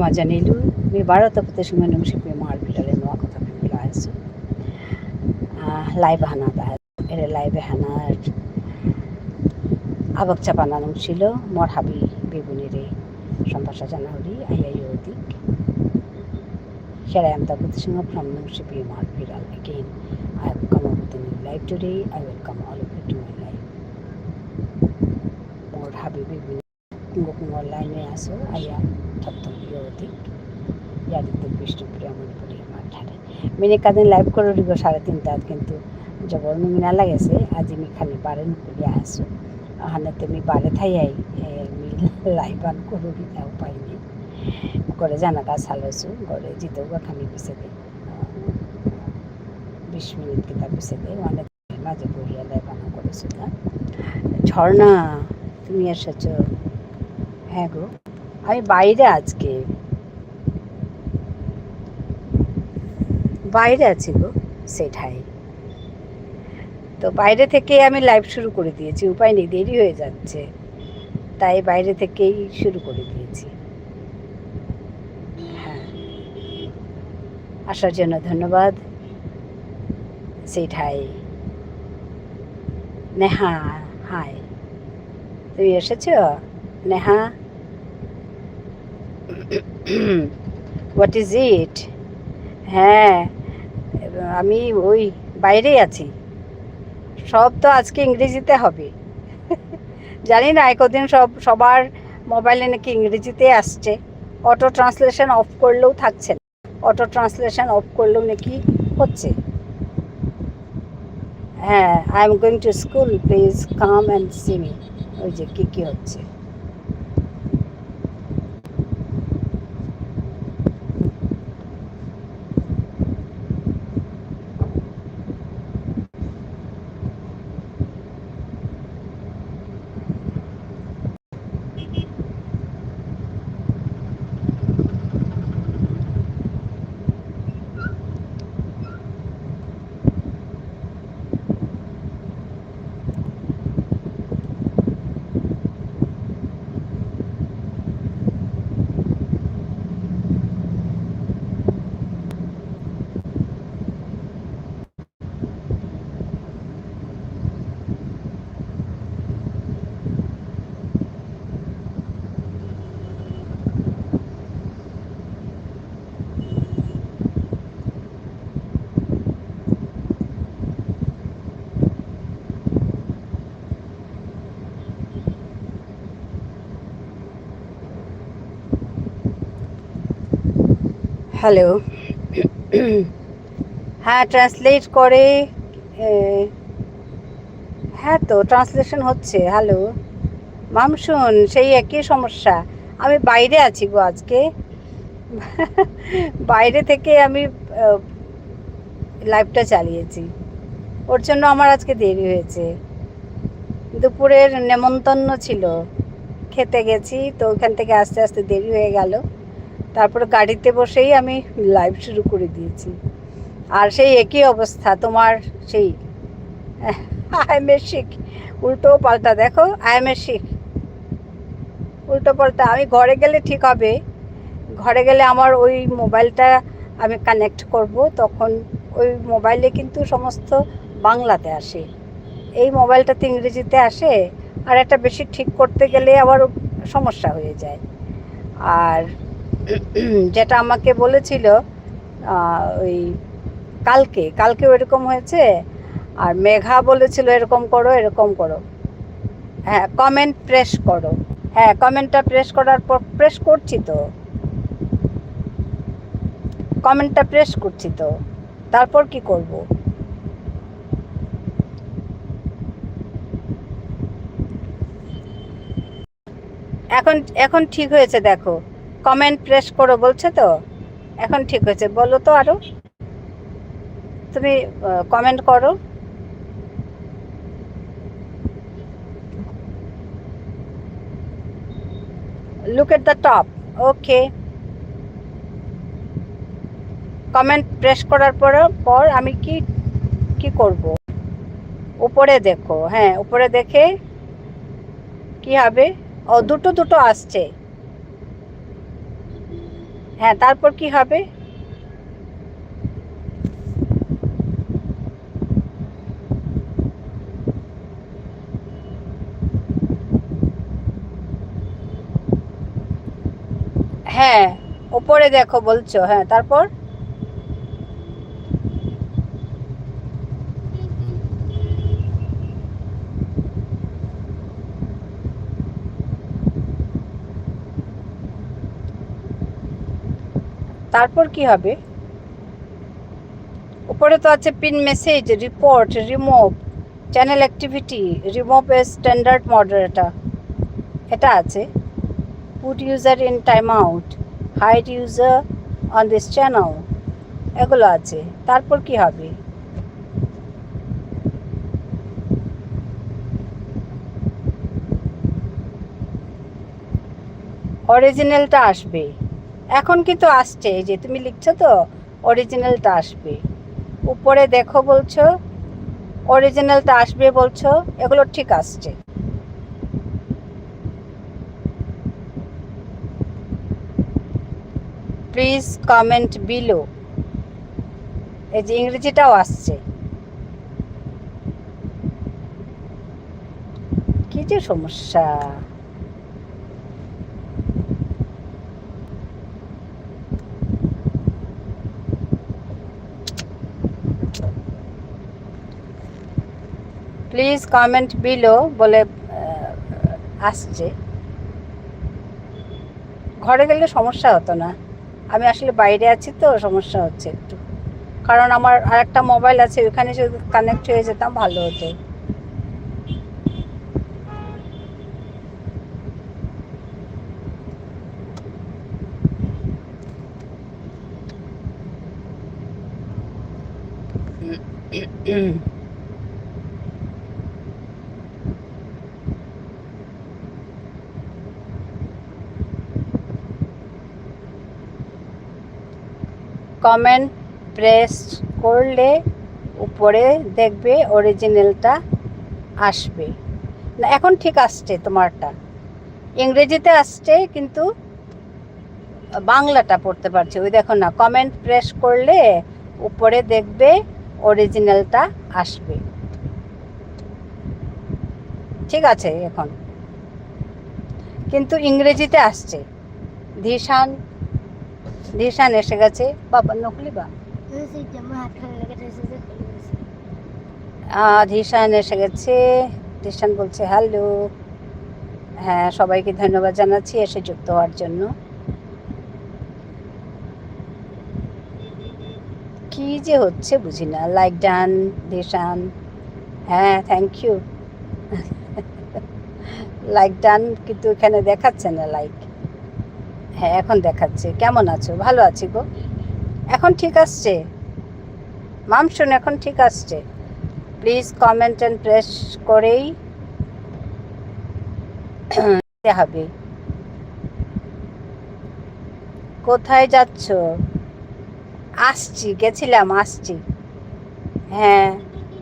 Janilu, we borrowed the petition when she came out with a walk of the glass. Live Hana, a live Hana, Abak Chapananum Shilo, more happy Bibuniri, Shampasha Janari, Ayayodik. Here I am the petitioner from Nunshipi Marpiral again. I have come up with a new life today. I welcome all of you to my life. More happy Bibuniri. Kungo লাইনে আসো আইয়া তত্ত্ব বিরোধী ইয়াদিতে বিষ্ণুপ্রিয়া মণিপুরি আমার ঠারে মিনে Kadin live করে দিব 3:30 কিন্তু জবর মিনা লাগেছে আজি মি খালি পারেন কুলিয়া আসো আহানে তুমি পারে থাইয়াই মি লাইভ আন করে দিতে উপায় নেই করে জানা কাজ চালাইছো করে জিতেও খানি পিছে দে 20 মিনিট কিতা পিছে দে অনেক মাঝে বইয়া লাইভ আন করেছো না ঝর্ণা তুমি এসেছো হ্যাঁ গো আমি বাইরে আছি গো সেটাই তো বাইরে থেকে আমি লাইভ শুরু করে দিয়েছি উপায় নেই দেরি হয়ে যাচ্ছে তাই বাইরে থেকেই শুরু করে দিয়েছি হ্যাঁ আসার জন্য ধন্যবাদ সেটাই নেহা হাই তুমি এসেছো নেহা হোয়াট ইজ ইট হ্যাঁ আমি ওই বাইরেই আছি সব তো আজকে ইংরেজিতে হবে জানি না একদিন সবার মোবাইলে নাকি ইংরেজিতে আসছে অটো ট্রান্সলেশন অফ করলেও থাকছে না অটো ট্রান্সলেশন অফ করলেও নাকি হচ্ছে হ্যাঁ I am going to school please come and see me ওই যে কি হচ্ছে হ্যালো হ্যাঁ ট্রান্সলেট করে হ্যাঁ তো ট্রান্সলেশন হচ্ছে হ্যালো মামশুন সেই একই সমস্যা আমি বাইরে আছি গো আজকে বাইরে থেকে আমি লাইভটা চালিয়েছি ওর জন্য আমার আজকে দেরি হয়েছে দুপুরের নেমন্তন্ন ছিল খেতে গেছি তো ওখান থেকে আস্তে আস্তে দেরি হয়ে গেল তারপরে গাড়িতে বসেই আমি লাইভ শুরু করে দিয়েছি আর সেই একই অবস্থা তোমার সেই আইএমএ শিখ উল্টো পাল্টা দেখো আইএমএ শিখ উল্টো পাল্টা আমি ঘরে গেলে ঠিক হবে ঘরে গেলে আমার ওই মোবাইলটা আমি কানেক্ট করব তখন ওই মোবাইলে কিন্তু সমস্ত বাংলাতে আসে এই মোবাইলটাতে ইংরেজিতে আসে আর একটা বেশি ঠিক করতে গেলে আবার সমস্যা হয়ে যায় আর যেটা আমাকে বলেছিল ওই কালকে এরকম হয়েছে আর মেঘা বলেছিল এরকম করো হ্যাঁ কমেন্ট প্রেস করো হ্যাঁ কমেন্টটা প্রেস করার পর প্রেস করছি তো কমেন্টটা প্রেস করছি তো তারপর কি করব এখন ঠিক হয়েছে দেখো কমেন্ট প্রেস করো বলছে তো এখন ঠিক হয়েছে বলো তো আরো তুমি কমেন্ট করো look at the top okay comment press করার পর আমি কি করব উপরে দেখো হ্যাঁ উপরে দেখে কি হবে ও দুটো আসছে হ্যাঁ, তারপর কি হবে? হ্যাঁ, ওপরে দেখো বলছো, হ্যাঁ তারপর? তারপর কি হবে? উপরে তো আছে pin message, report, remove, channel activity, remove a standard moderator, এটা আছে। Put user in time out, hide user on this channel, এগুলো আছে। তারপর কি হবে? অরিজিনালটা আসবে। এখন কিন্তু আসছে, এই যে তুমি লিখছো তো, অরিজিনালটা আসবে। উপরে দেখো বলছো, অরিজিনালটা আসবে বলছো, এগুলো ঠিক আসছে। প্লিজ কমেন্ট বিলো, এই যে ইংরেজিটাও আসছে। কি যে সমস্যা! প্লিজ কমেন্ট বিলো বলে আসছে। ঘরে গেলে সমস্যা হতো না, আমি আসলে বাইরে আছি তো সমস্যা হচ্ছে একটু, কারণ আমার আর একটা মোবাইল আছে, ওইখানে যদি কানেক্ট হয়ে যেতাম ভালো হতো। কমেন্ট প্রেস করলে উপরে দেখবে অরিজিনালটা আসবে। না, এখন ঠিক আসছে তোমারটা, ইংরেজিতে আসছে কিন্তু বাংলাটা পড়তে পারছি। ওই দেখো না, কমেন্ট প্রেস করলে উপরে দেখবে অরিজিনালটা আসবে। ঠিক আছে এখন, কিন্তু ইংরেজিতে আসছে। ধিশান, ধিশান এসে গেছে। বাবা নকলি বা ধিশান এসে গেছে। ধিশান বলছে হ্যালো। হ্যাঁ, সবাইকে ধন্যবাদ জানাচ্ছি এসে যুক্ত হওয়ার জন্য। কি যে হচ্ছে বুঝি না। লাইক ডান ধিশান, হ্যাঁ থ্যাংক ইউ। লাইক ডান, কিন্তু এখানে দেখাচ্ছে না লাইক। হ্যাঁ এখন দেখাচ্ছে। কেমন আছো? ভালো আছি গো। এখন ঠিক আসছে মাম, শুন এখন ঠিক আসছে। প্লিজ কমেন্ট অ্যান্ড প্রেস করেই হবে। কোথায় যাচ্ছ? আসছি, গেছিলাম, আসছি। হ্যাঁ,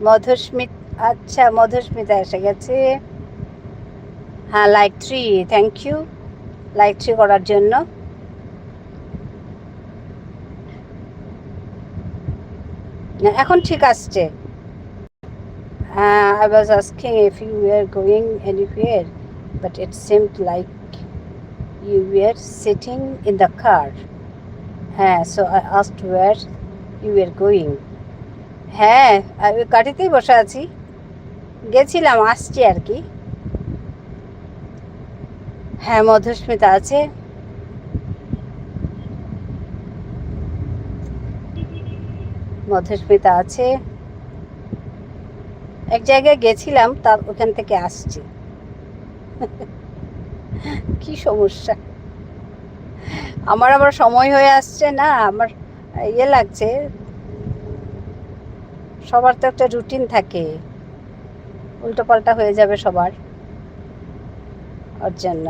মধুস্মিত, আচ্ছা মধুস্মিতা এসে গেছে। হ্যাঁ লাইক 3, থ্যাংক ইউ লাইক 3 করার জন্য। এখন ঠিক আসছে। I was asking if you were going anywhere, but it seemed like you were sitting in the car. হ্যাঁ, so I asked where you were going. হ্যাঁ, আমি গাড়িতেই বসে আছি, গেছিলাম, আসছি আর কি। হ্যাঁ মধুস্মিতা আছে। মধুস্মিতা আছে। এক জায়গায় গেছিলাম, তার ওখান থেকে আসছি। কি সমস্যা! আমার আবার সময় হয়ে আসছে না, আমার ইয়ে লাগছে। সবার তো একটা রুটিন থাকে, উল্টো পাল্টা হয়ে যাবে সবার, ওর জন্য।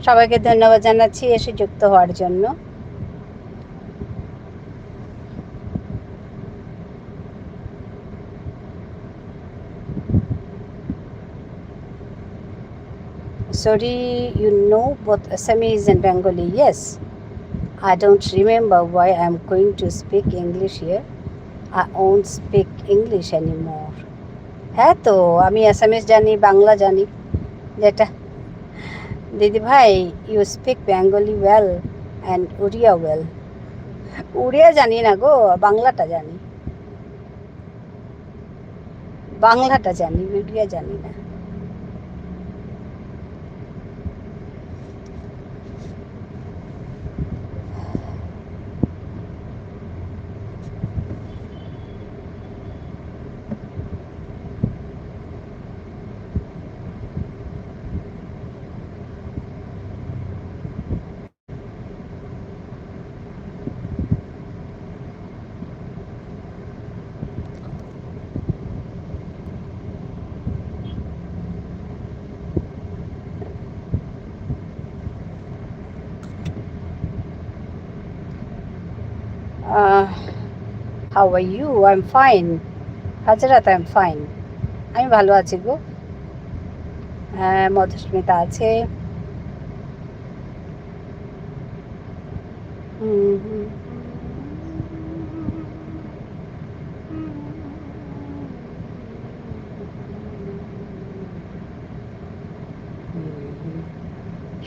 সবাইকে ধন্যবাদ জানাচ্ছি এসে যুক্ত হওয়ার জন্য। Sorry, you know both Assamese and Bengali. Yes, I don't remember why I'm going to speak English here. I won't speak English anymore. হ্যাঁ তো আমি অ্যাসামিস জানি, বাংলা জানি। যেটা দিদি ভাই, you speak Bengali well and Odia well. Odia জানি না গো, বাংলাটা জানি, বাংলাটা জানি, উড়িয়া জানি না। How are you? I am fine হাজরাত, আই এম ফাইন। আমি ভালো আছি গো। হ্যাঁ, মধুস্মিতা আছে।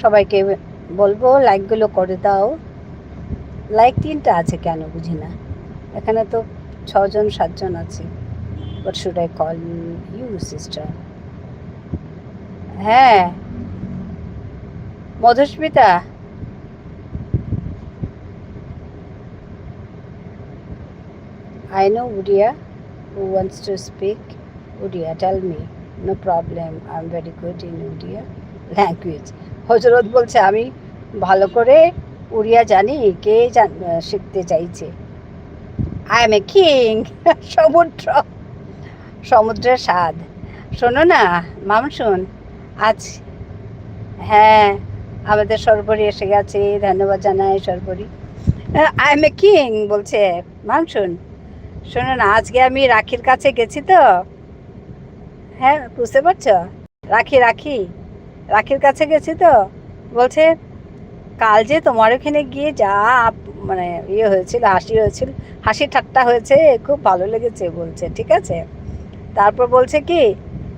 সবাইকে বলবো লাইকগুলো করে দাও। লাইক 3টা আছে কেন বুঝি না, এখানে তো 6জন 7জন আছে। What should I call you, sister? হ্যাঁ Madhusmita, I know Udia. Who wants to speak Udia? Tell me. No problem. I'm very good in Udia language. হজরত বলছে আমি ভালো করে উড়িয়া জানি, কে শিখতে চাইছে? I am a king. সমুদ্র, সমুদ্রের স্বাদ। শোনো না মামশুন, আজ হ্যাঁ আমাদের সর্বরী এসে গেছে, ধন্যবাদ জানাই সর্বরী। আই এম এ কিং বলছে মামশুন। শোনো না, আজকে আমি রাখির কাছে গেছি তো। হ্যাঁ বুঝতে পারছো, রাখির কাছে গেছি তো। বলছে কাল যে তোমার ওখানে গিয়ে যা মানে ইয়ে হয়েছিল, হাসি হয়েছিল, হাসি ঠাট্টা হয়েছে, খুব ভালো লেগেছে বলছে। ঠিক আছে, তারপর বলছে কি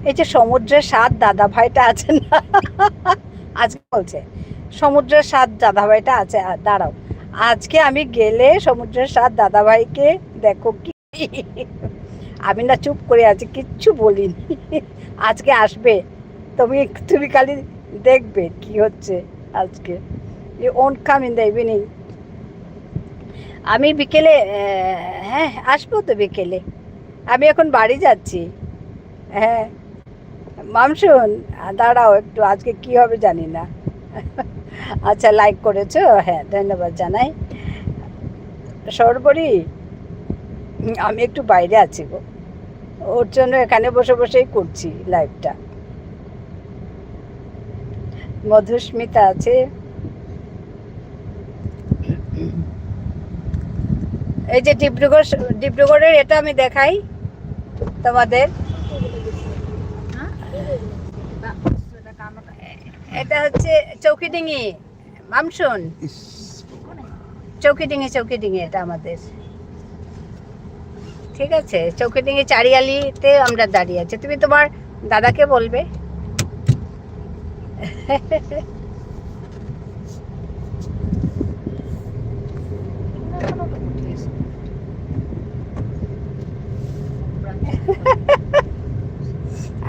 এই যে সমুদ্রের স্বাদ দাদা ভাইটা আছে না, আজকে বলছে সমুদ্রের স্বাদ দাদা ভাইটা আছে। দাঁড়াও, আজকে আমি গেলে সমুদ্রের স্বাদ দাদা ভাইকে দেখো কি। আমি না চুপ করে আছি, কিচ্ছু বলিনি। আজকে আসবে, তুমি তুমি খালি দেখবে কি হচ্ছে আজকে। You won't come in the evening. আমি বিকেলে, হ্যাঁ আসবো তো বিকেলে। আমি এখন বাড়ি যাচ্ছি। হ্যাঁ মামশুন, দাঁড়াও একটু, আজকে কি হবে জানি না। আচ্ছা লাইক করেছো, হ্যাঁ ধন্যবাদ জানাই সর্বরী। আমি একটু বাইরে আছি গো, ওর জন্য এখানে বসে বসেই করছি লাইভটা। মধুস্মিতা আছে। এই যে ডিব্রুগড়ের এটা আমি দেখাই তোমাদের। এটা হচ্ছে চৌকিডিঙ্গি মামশুন, চৌকিডিঙ্গি এটা আমাদের। ঠিক আছে, চৌকিডিঙ্গি চারিয়ালিতে আমরা দাঁড়িয়ে আছি। তুমি তোমার দাদাকে বলবে।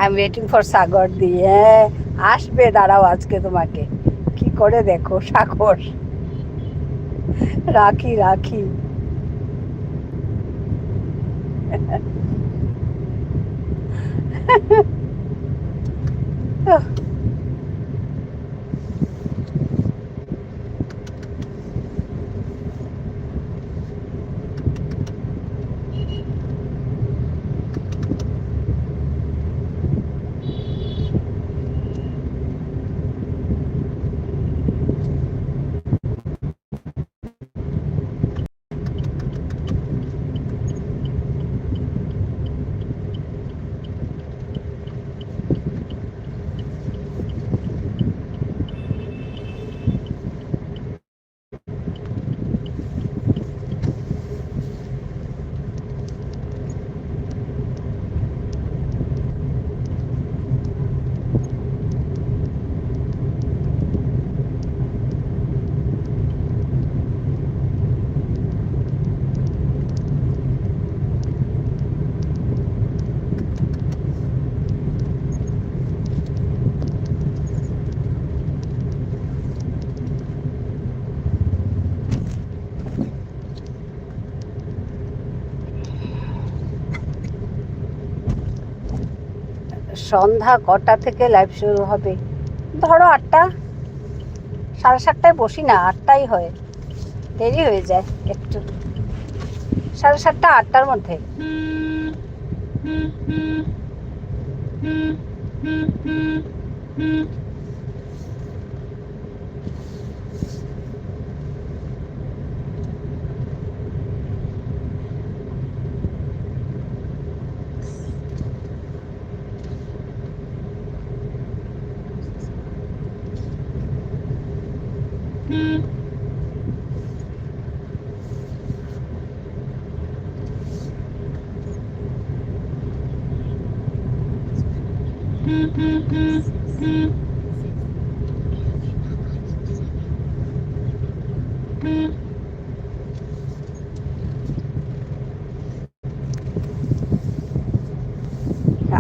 আই এম ওয়েটিং ফর সাগর দিয়ে আসবে, দাঁড়াও আজকে তোমাকে কি করে দেখো সাগর। রাখি সন্ধ্যা কটা থেকে লাইভ শুরু হবে? ধরো 8টা, 7:30টায় বসি না, 8টাই হয়, দেরি হয়ে যায় একটু, 7:30, 8টার মধ্যে।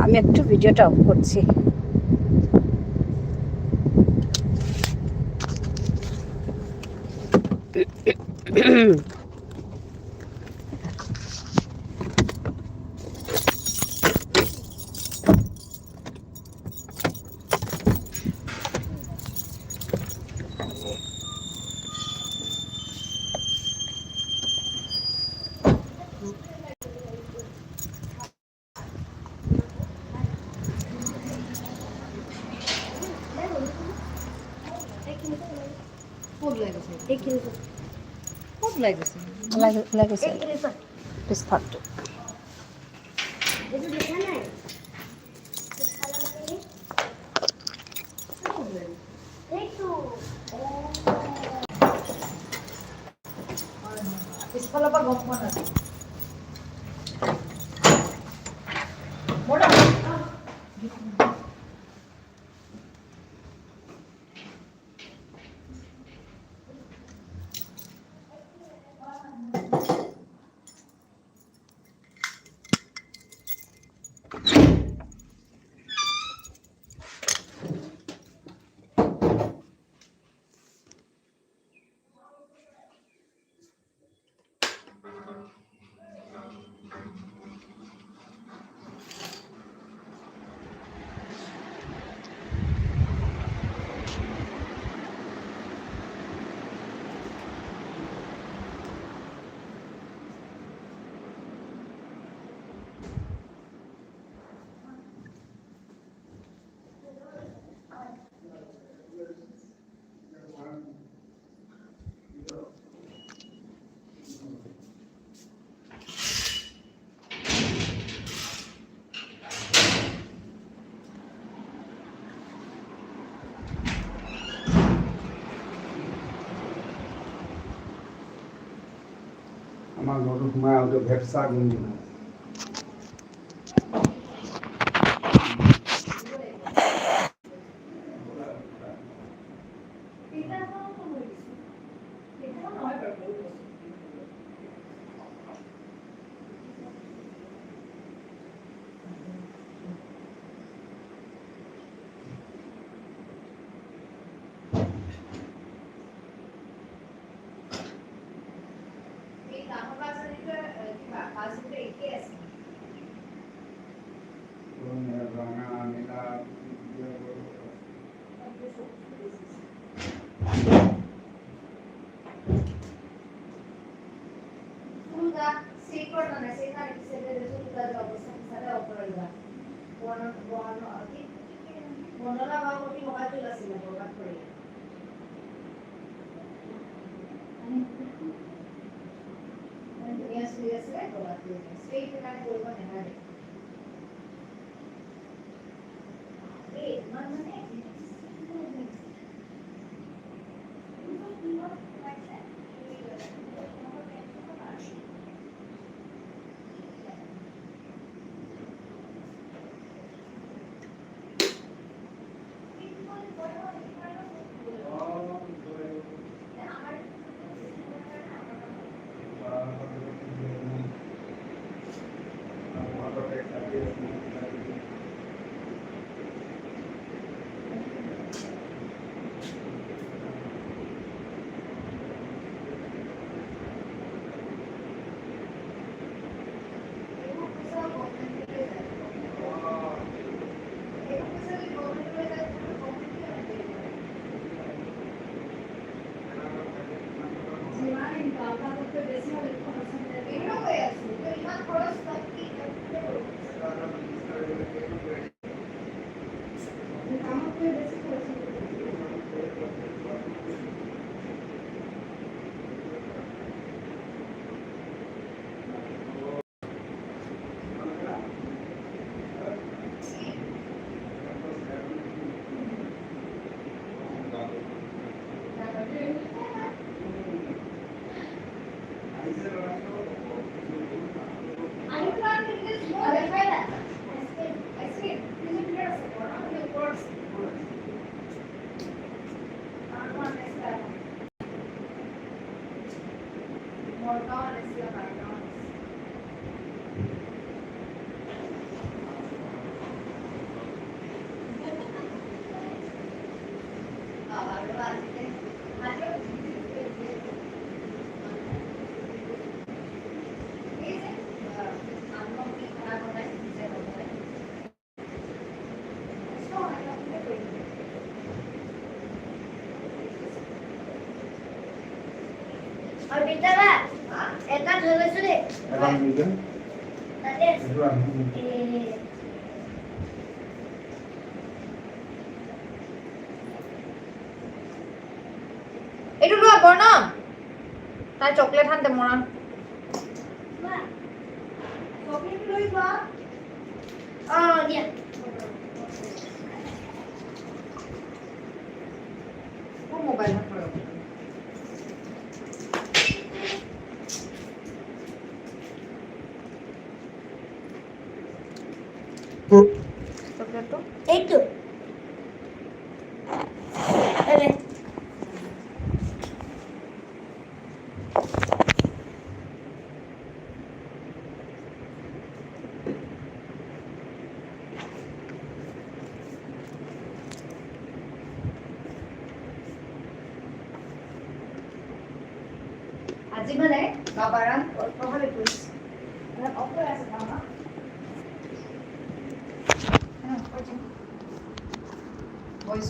আমি একটু ভিডিওটা অফ করছি। আমার ঘৰত সোমাই আহোঁতে ভেপচা গোন্ধ। और बेटा बा এটা ধরে গেছে এখন নিজে তাতে একটু আমি এইটো লোৱা বৰ্ণম তাই চকলেট আনতে মৰা মা চকলেট লৈ বা দিয়া মোৰ মোবাইলত চকলেটটো এই তো আরে আজি মানে বাবাৰান প্ৰভাৱে পৰিছে অফাৰ আছে মামা ভইচ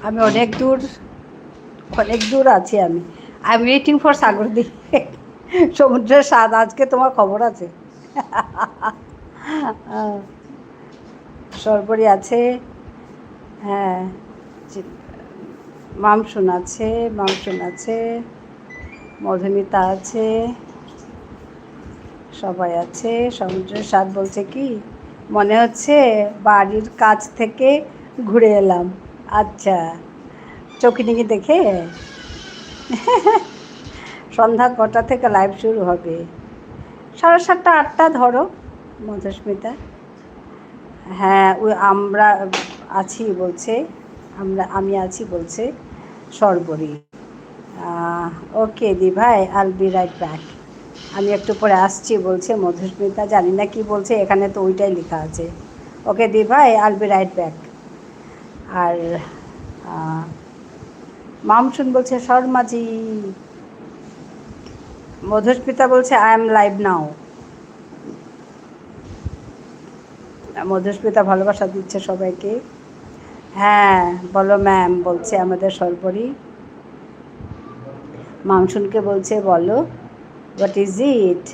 আমি অনেক দূর আছি। আমি I am waiting for Sagardi. সমুদ্রের স্বাদ আজকে তোমার খবর আছে। সরবরি আছে, হ্যাঁ, মামসুন আছে, মধুমিতা আছে, সবাই আছে। সমুদ্রের স্বাদ বলছে কি মনে হচ্ছে বাড়ির কাছ থেকে ঘুরে এলাম। আচ্ছা, চৌকিডিঙ্গি দেখে। সন্ধ্যা কটা থেকে লাইভ শুরু হবে? 7:30 8টা ধরো মধুস্মিতা। হ্যাঁ, আমরা আছি বলছে, আমি আছি বলছে সরবরি। ওকে দি ভাই, আল বি রাইট ব্যাক। আমি একটু পরে আসছি বলছে মধুস্মিতা, জানি না কি বলছে, এখানে তো ওইটাই লেখা আছে। ওকে দি ভাই, আল বি রাইট ব্যাক। আর মামসুন বলছে শর্মাজি। মধুস্মিতা বলছে আই এম লাইভ নাও। মধুস্মিতা ভালোবাসা দিচ্ছে সবাইকে। হ্যাঁ বলো ম্যাম, বলছে আমাদের সরবরি। মামসুনকে বলছে বলো হোয়াট ইজ ইট।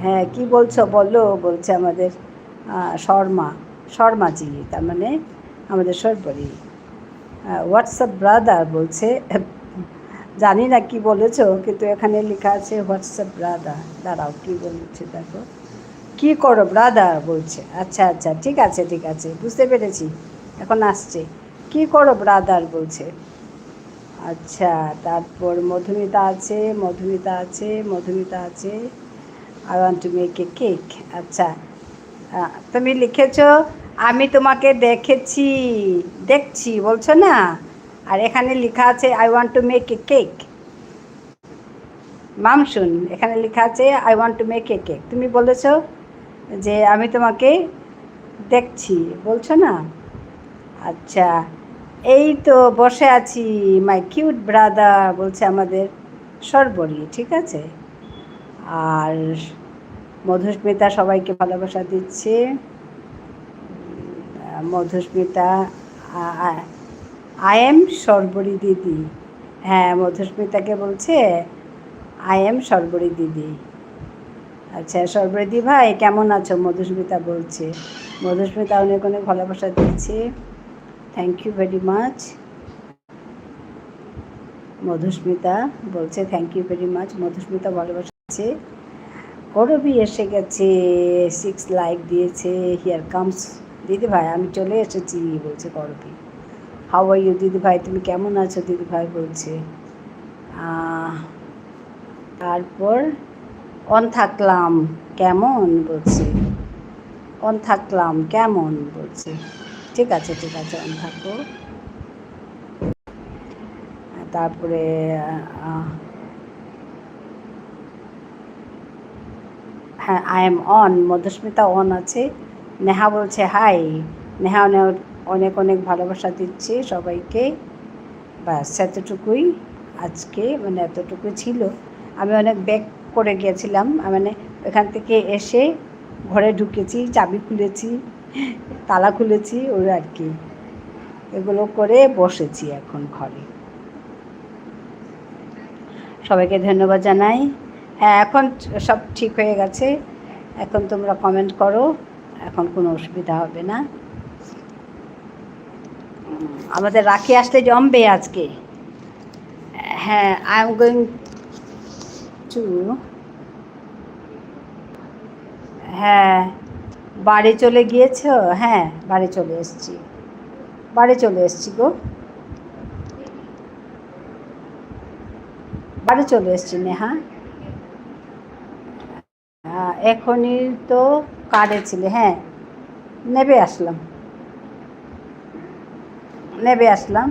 হ্যাঁ কি বলছো বলো, বলছে আমাদের শর্মাজি, তার মানে আমাদের সরবরি। হোয়াটসঅ্যাপ ব্রাদার বলছে, জানি না কি বলেছ, কিন্তু এখানে লেখা আছে হোয়াটসঅ্যাপ ব্রাদার। দাঁড়াও কি বলছে দেখো। কি করো ব্রাদার বলছে। আচ্ছা আচ্ছা, ঠিক আছে, বুঝতে পেরেছি, এখন আসছে। কি করো ব্রাদার বলছে। আচ্ছা, তারপর মধুমিতা আছে। I want to make a cake. আচ্ছা, তুমি লিখেছ আমি তোমাকে দেখছি বলছো না, আর এখানে লেখা আছে I want to make a cake. মামসুন, এখানে লেখা আছে I want to make a cake. তুমি বলেছো যে আমি তোমাকে দেখছি বলছো না। আচ্ছা, এই তো বসে আছি মাই কিউট ব্রাদার, বলছে আমাদের সরবরি। ঠিক আছে, আর মধুস্মিতা সবাইকে ভালোবাসা দিচ্ছে। মধুস্মিতা আই এম সরবরি দিদি। হ্যাঁ, মধুস্মিতাকে বলছে আই এম সরবরি দিদি। আচ্ছা, সরবরি দি ভাই কেমন আছো? মধুস্মিতা বলছে। মধুস্মিতা অনেক ভালোবাসা দিচ্ছে। Thank you very much. Madhusmita বলছে thank you very much. Madhusmita ভালোবাসা দিচ্ছে। করবি এসে গেছে, 6 লাইক দিয়েছে। হিয়ার কামস দিদি ভাই, আমি চলে এসেছি বলছে করবি। হাউ আর ইউ দিদি ভাই, তুমি কেমন আছো দিদি ভাই বলছে। তারপর অন থাকলাম কেমন বলছে। অন থাকলাম কেমন বলছে। ঠিক আছে অন থাকো। তারপরে হ্যাঁ I M on, Madhusmita on আছে। নেহা বলছে হাই। নেহা অনেক ভালোবাসা দিচ্ছে সবাইকে। ব্যাস এতটুকুই আজকে, মানে এতটুকু ছিল। আমি অনেক ব্যাক করে গিয়েছিলাম, মানে ওখান থেকে এসে ঘরে ঢুকেছি, চাবি খুলেছি, তালা খুলেছি, ওই আর কি, এগুলো করে বসেছি এখন ঘরে। সবাইকে ধন্যবাদ জানাই। হ্যাঁ, এখন সব ঠিক হয়ে গেছে। এখন তোমরা কমেন্ট করো, এখন কোনো অসুবিধা হবে না। আমাদের রাখি আসলে জমবে আজকে। হ্যাঁ, আই এম গোয়িং টু, হ্যাঁ বাড়ি চলে গিয়েছো? হ্যাঁ বাড়ি চলে এসেছি গো, বাড়ি চলে এসেছি নেহা। এখনই তো কার্ডে ছিলে। হ্যাঁ, নেবে আসলাম।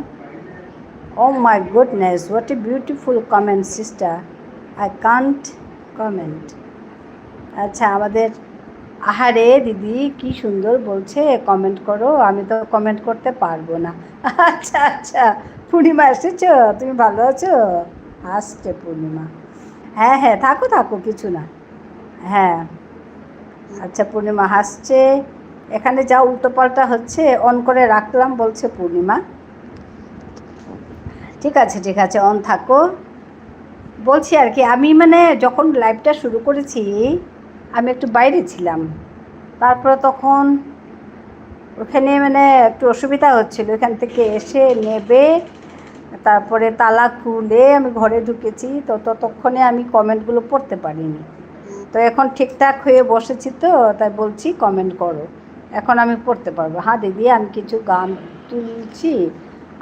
Oh my goodness, what a beautiful comment sister, I can't comment. আচ্ছা, আমাদের আহারে দিদি কি সুন্দর বলছে কমেন্ট করো, আমি তো কমেন্ট করতে পারবো না। আচ্ছা, পূর্ণিমা এসেছো, তুমি ভালো আছো? আসছে পূর্ণিমা। হ্যাঁ থাকো কিছু না। হ্যাঁ আচ্ছা, পূর্ণিমা হাসছে। এখানে যা উল্টোপাল্টা হচ্ছে অন করে রাখলাম বলছে পূর্ণিমা। ঠিক আছে ঠিক আছে, অন থাকো। বলছি আর কি, আমি মানে যখন লাইভটা শুরু করেছি আমি একটু বাইরে ছিলাম, তারপরে তখন ওখানে মানে একটু অসুবিধা হচ্ছিল, এখান থেকে এসে নেবে তারপরে তালা খুলে আমি ঘরে ঢুকেছি, তো ততক্ষণে আমি কমেন্টগুলো পড়তে পারিনি। তো এখন ঠিকঠাক হয়ে বসেছি, তো তাই বলছি কমেন্ট করো, এখন আমি পড়তে পারবো। হ্যাঁ দিদি, আমি কিছু গান তুলছি,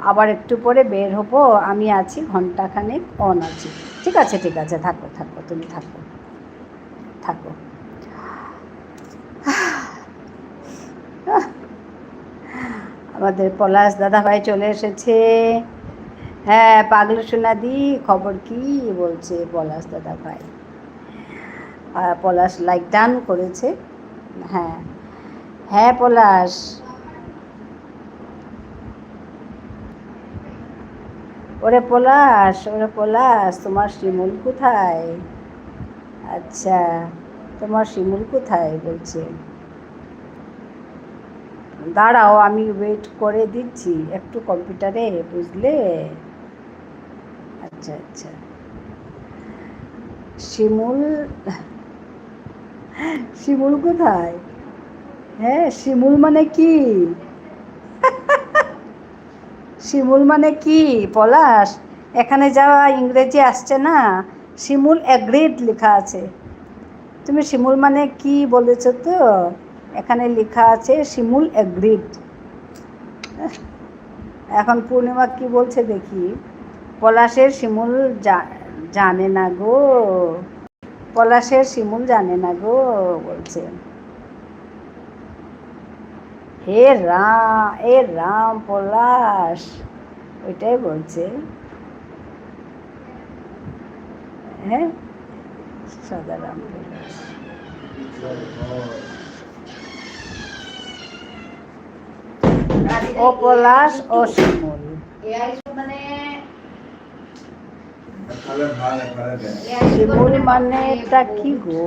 আবার একটু পরে বের হবো, আমি আছি ঘন্টাখানেক অন আছি। ঠিক আছে ঠিক আছে, থাকো থাকো, তুমি থাকো থাকো। আমাদের পলাশ দাদাভাই চলে এসেছে। হ্যাঁ পাগলু সোনাদি, খবর কি বলছে পলাশ দাদাভাই? পলাশ লাইক ডান করেছে। হ্যাঁ হ্যাঁ পলাশ, ওরে পলাশ, ওরে পলাশ, তোমার শিমুল কোথায়? আচ্ছা, তোমার শিমুল কোথায় বলছে? দাঁড়াও, আমি ওয়েট করে দিচ্ছি একটু কম্পিউটারে, বুঝলে? আচ্ছা আচ্ছা, শিমুল, শিমুল কোথায়? হ্যাঁ শিমুল মানে কি? শিমুল মানে কি পলাশ? এখানে যাওয়া ইংরেজি আসছে না, শিমুল অ্যাগ্রিড লেখা আছে। তুমি শিমুল মানে কি বলেছো তো? এখানে লেখা আছে শিমুল অ্যাগ্রিড। এখন পূর্ণিমা কি বলছে দেখি। পলাশের শিমুল জানে না গো, পলাশের শিমুল জানে না গো বলছে। হে রাম, এ রাম পলাশ, ওইটাই বলছে। হ্যাঁ সদারাম পলাশ। ও পলাশ ও শিমুল। মানে শিমুল মানেটা কি গো?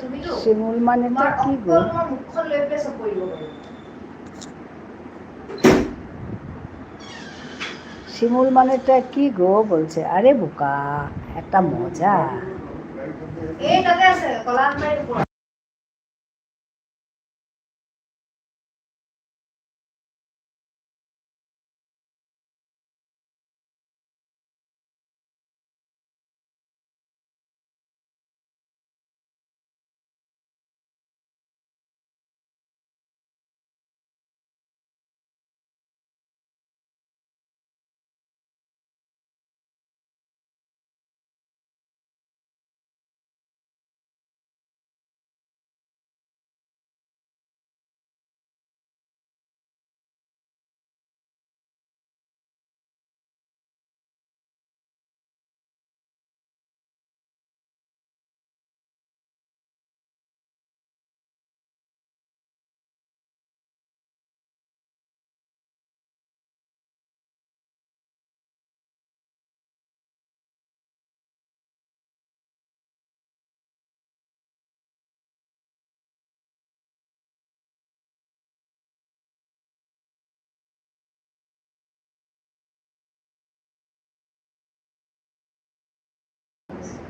তুমি শিমুল মানেটা কি গো? মুখখন লৈ পেলাই চব কৰিব পাৰি। শিমুল মানেটা কি গো বলছে। আরে বোকা, একটা মজা। এই তাতে আছে কলা আনবাৰীৰ ওপৰত।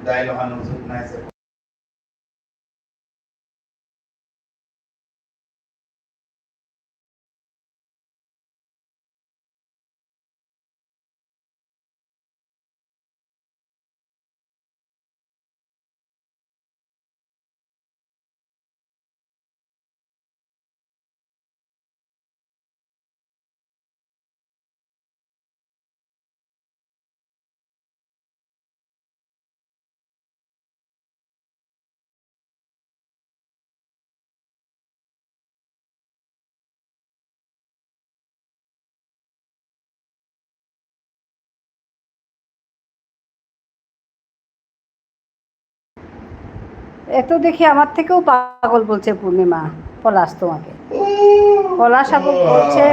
Dahil ako nung nasa এত দেখি আমার থেকেও পাগল বলছে পূর্ণিমা পলাশ তোমাকে। পলাশ আপু বলছে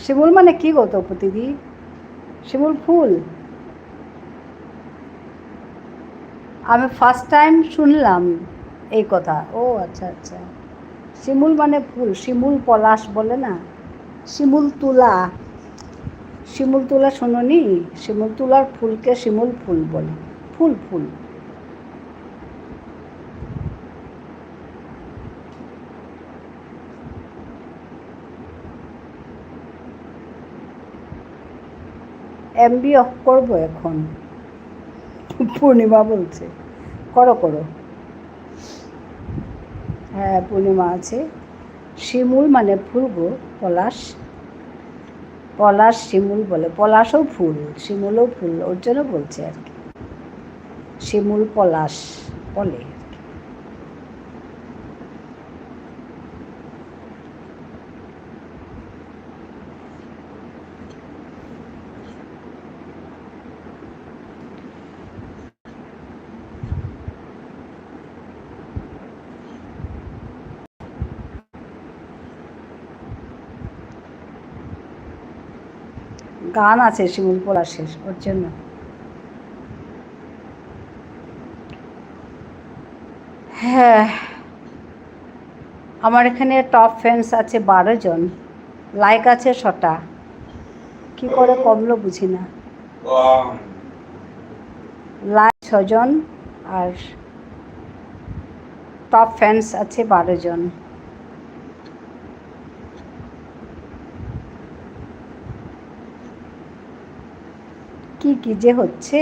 শিমুল মানে কি গো দিদি? শিমুল ফুল? আমি ফার্স্ট টাইম শুনলাম এই কথা। ও আচ্ছা আচ্ছা, শিমুল মানে ফুল, শিমুল পলাশ বলে না, শিমুল তুলা, শিমুল তুলা শোনোনি? শিমুল তুলার ফুলকে শিমুল ফুল বলে। ফুল ফুল। এমবি অফ করবো এখন? পূর্ণিমা বলছে করো করো। হ্যাঁ পূর্ণিমা আছে। শিমুল মানে ফুল গো, পলাশ। পলাশ শিমুল বলে, পলাশও ফুল শিমুলও ফুল, ওর জন্য বলছে আর কি। শিমুল পলাশ বলে। গান আছে শিমুল পলাশের, ওর জন্য। হ্যাঁ আমার এখানে টপ ফ্যান্স আছে 12 জন, লাইক আছে 6টা, কি করে কমলো বুঝি না। লাইক 6 জন আর টপ ফ্যান্স আছে 12 জন। কি কি যে হচ্ছে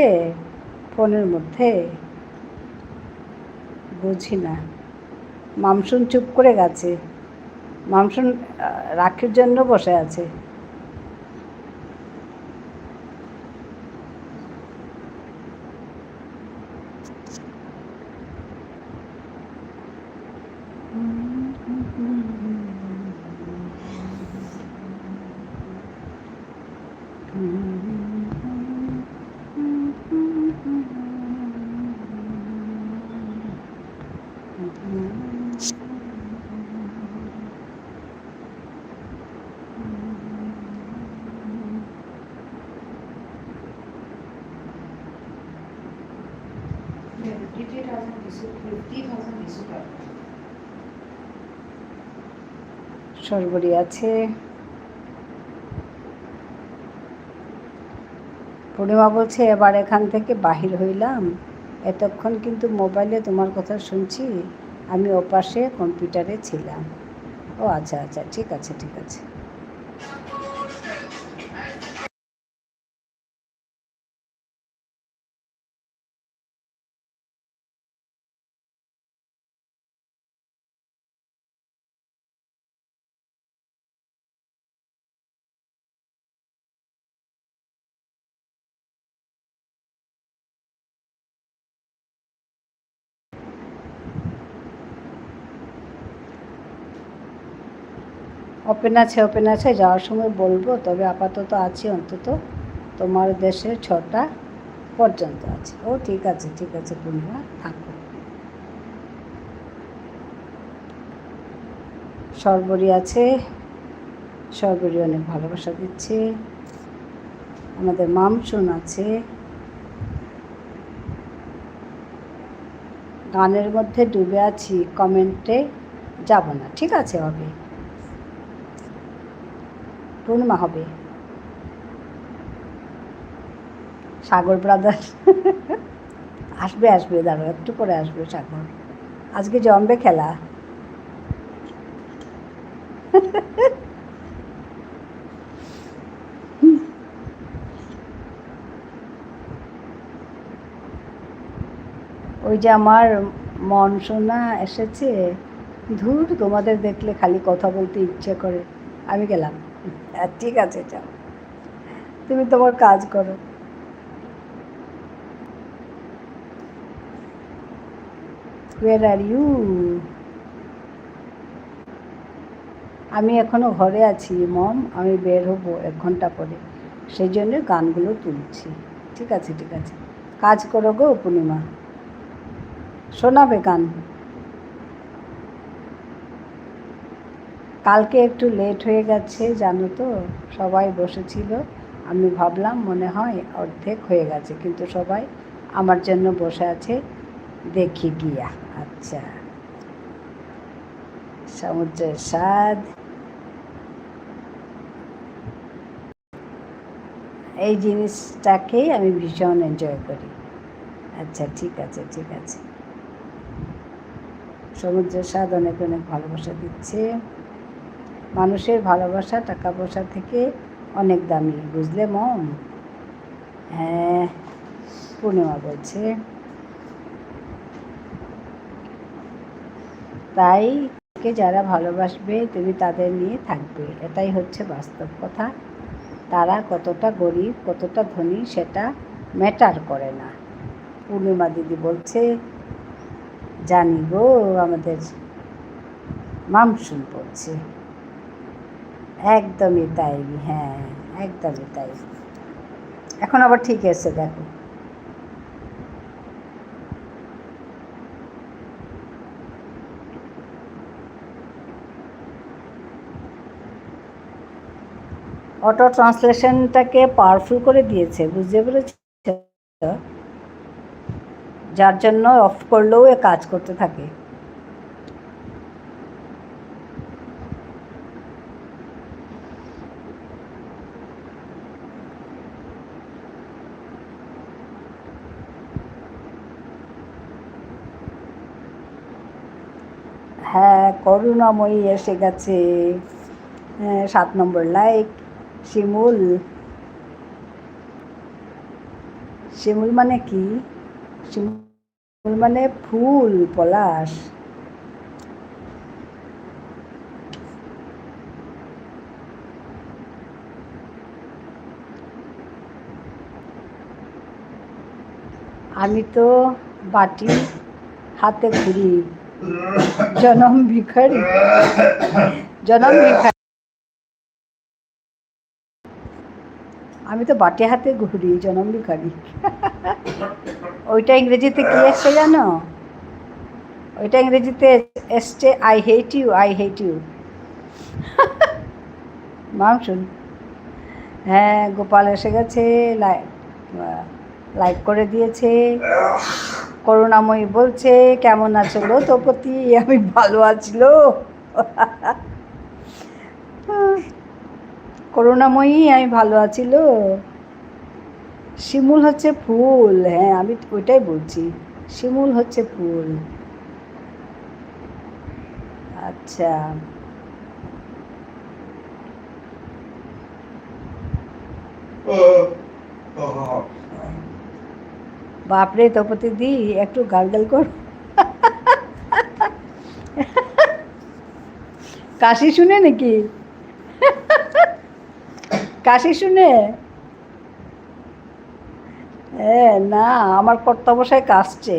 ফোনের মধ্যে বুঝি না। মামসুন চুপ করে গেছে, মামসুন রাখির জন্য বসে আছে। সরবরি আছে। পূর্ণিমা বলছে এবার এখান থেকে বাহির হইলাম, এতক্ষণ কিন্তু মোবাইলে তোমার কথা শুনছি, আমি ওপাশে কম্পিউটারে ছিলাম। ও আচ্ছা আচ্ছা, ঠিক আছে ঠিক আছে। ওপেন আছে, ওপেন আছে, যাওয়ার সময় বলবো, তবে আপাতত আছি অন্তত তোমার দেশে 6টা পর্যন্ত আছে। ও ঠিক আছে ঠিক আছে পূর্ণিমা, থাকো। সরবরি আছে, সরবরি অনেক ভালোবাসা দিচ্ছে। আমাদের মামসুন আছে। গানের মধ্যে ডুবে আছি, কমেন্টে যাব না, ঠিক আছে হবে পূর্ণিমা, হবে। সাগর ব্রাদার আসবে আসবে, দাঁড়ো একটু করে আসবে সাগর, আজকে জমবে খেলা। ওই যে আমার মনসোনা এসেছে, ধুর তোমাদের দেখলে খালি কথা বলতে ইচ্ছে করে। আমি গেলাম, ঠিক আছে যাও, তুমি তোমার কাজ করো। Where are you? আমি এখনো ঘরে আছি মম, আমি বের হবো 1 ঘন্টা পরে, সেই জন্য গানগুলো তুলছি। ঠিক আছে ঠিক আছে, কাজ করো গো পূর্ণিমা, শোনাবে গান। কালকে একটু লেট হয়ে গেছে জানো তো, সবাই বসেছিল, আমি ভাবলাম মনে হয় অর্ধেক হয়ে গেছে, কিন্তু সবাই আমার জন্য বসে আছে, দেখি গিয়া। আচ্ছা, সমুদ্রের স্বাদ। এই জিনিসটাকেই আমি ভীষণ এনজয় করি। আচ্ছা, ঠিক আছে, ঠিক আছে। সমুদ্রের স্বাদ অনেক অনেক ভালোবাসা দিচ্ছে। মানুষের ভালোবাসা টাকা পয়সা থেকে অনেক দামি, বুঝলে মম? হ্যাঁ, পূর্ণিমা বলছে। তাই যারা ভালোবাসবে তুমি তাদের নিয়ে থাকবে, এটাই হচ্ছে বাস্তব কথা। তারা কতটা গরিব কতটা ধনী সেটা ম্যাটার করে না। পূর্ণিমা দিদি বলছে, জানি গো, আমাদের মামসুম বলছে। একদমই তাই, হ্যাঁ, একদমই তাই। এখন আবার ঠিক আছে, দেখো। অটো ট্রান্সলেশনটাকে পাওয়ারফুল করে দিয়েছে, বুঝতে পেরেছ? যার জন্য অফ করলেও এ কাজ করতে থাকে। হ্যাঁ, করুণাময়ী এসে গেছে। হ্যাঁ, 7 নম্বর লাইক। শিমুল, শিমুল মানে কি? শিমুল মানে ফুল, পলাশ। আমি তো বাটি হাতে ঘুরি, জনম ভিখারি, জনম ভিখারি। আমি তো বাটি হাতে ঘুরি, জনম ভিখারি। ওইটা ইংরেজিতে কি এসছে জানো? ওইটা ইংরেজিতে এসছে I hate you, I hate you. Mum শুন। হ্যাঁ, গোপাল এসে গেছে, লাইক করে দিয়েছে। করুণাময়ী বলছে, কেমন আছো লো তোপতি? আমি ভালো আছি লো। করুণাময়ী, আমি ভালো আছি লো। শিমুল হচ্ছে ফুল, হ্যাঁ আমি ওইটাই বলছি, শিমুল হচ্ছে ফুল। আচ্ছা, বাপরে তপতি দি, একটু গালগাল কর। কাশি শুনে নাকি? কাশি শুনে? না, আমার কর্তাবশায় কাশছে।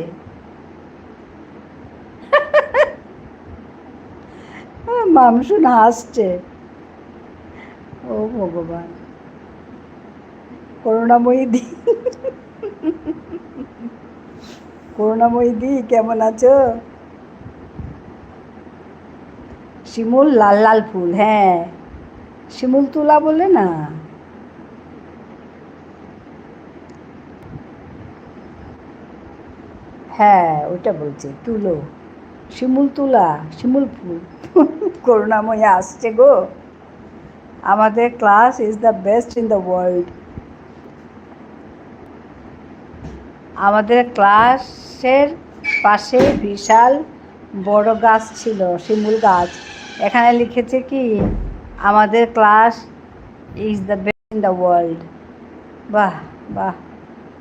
মামসুন হাসছে। ও ভগবান। করুণাময়ী দি, করুণাময়ী দি কেমন আছো? শিমুল লাল লাল ফুল, হ্যাঁ, শিমুল তুলা বলে না? হ্যাঁ, ওইটা বলছে, তুলো, শিমুল তুলা, শিমুল ফুল। করুণাময়ী আসছে গো। আমাদের class is the best in the world. আমাদের ক্লাসের পাশে বিশাল বড় গাছ ছিল, শিমুল গাছ। এখানে লিখেছে কি, আমাদের class is the best in the world. বাহ বাহ,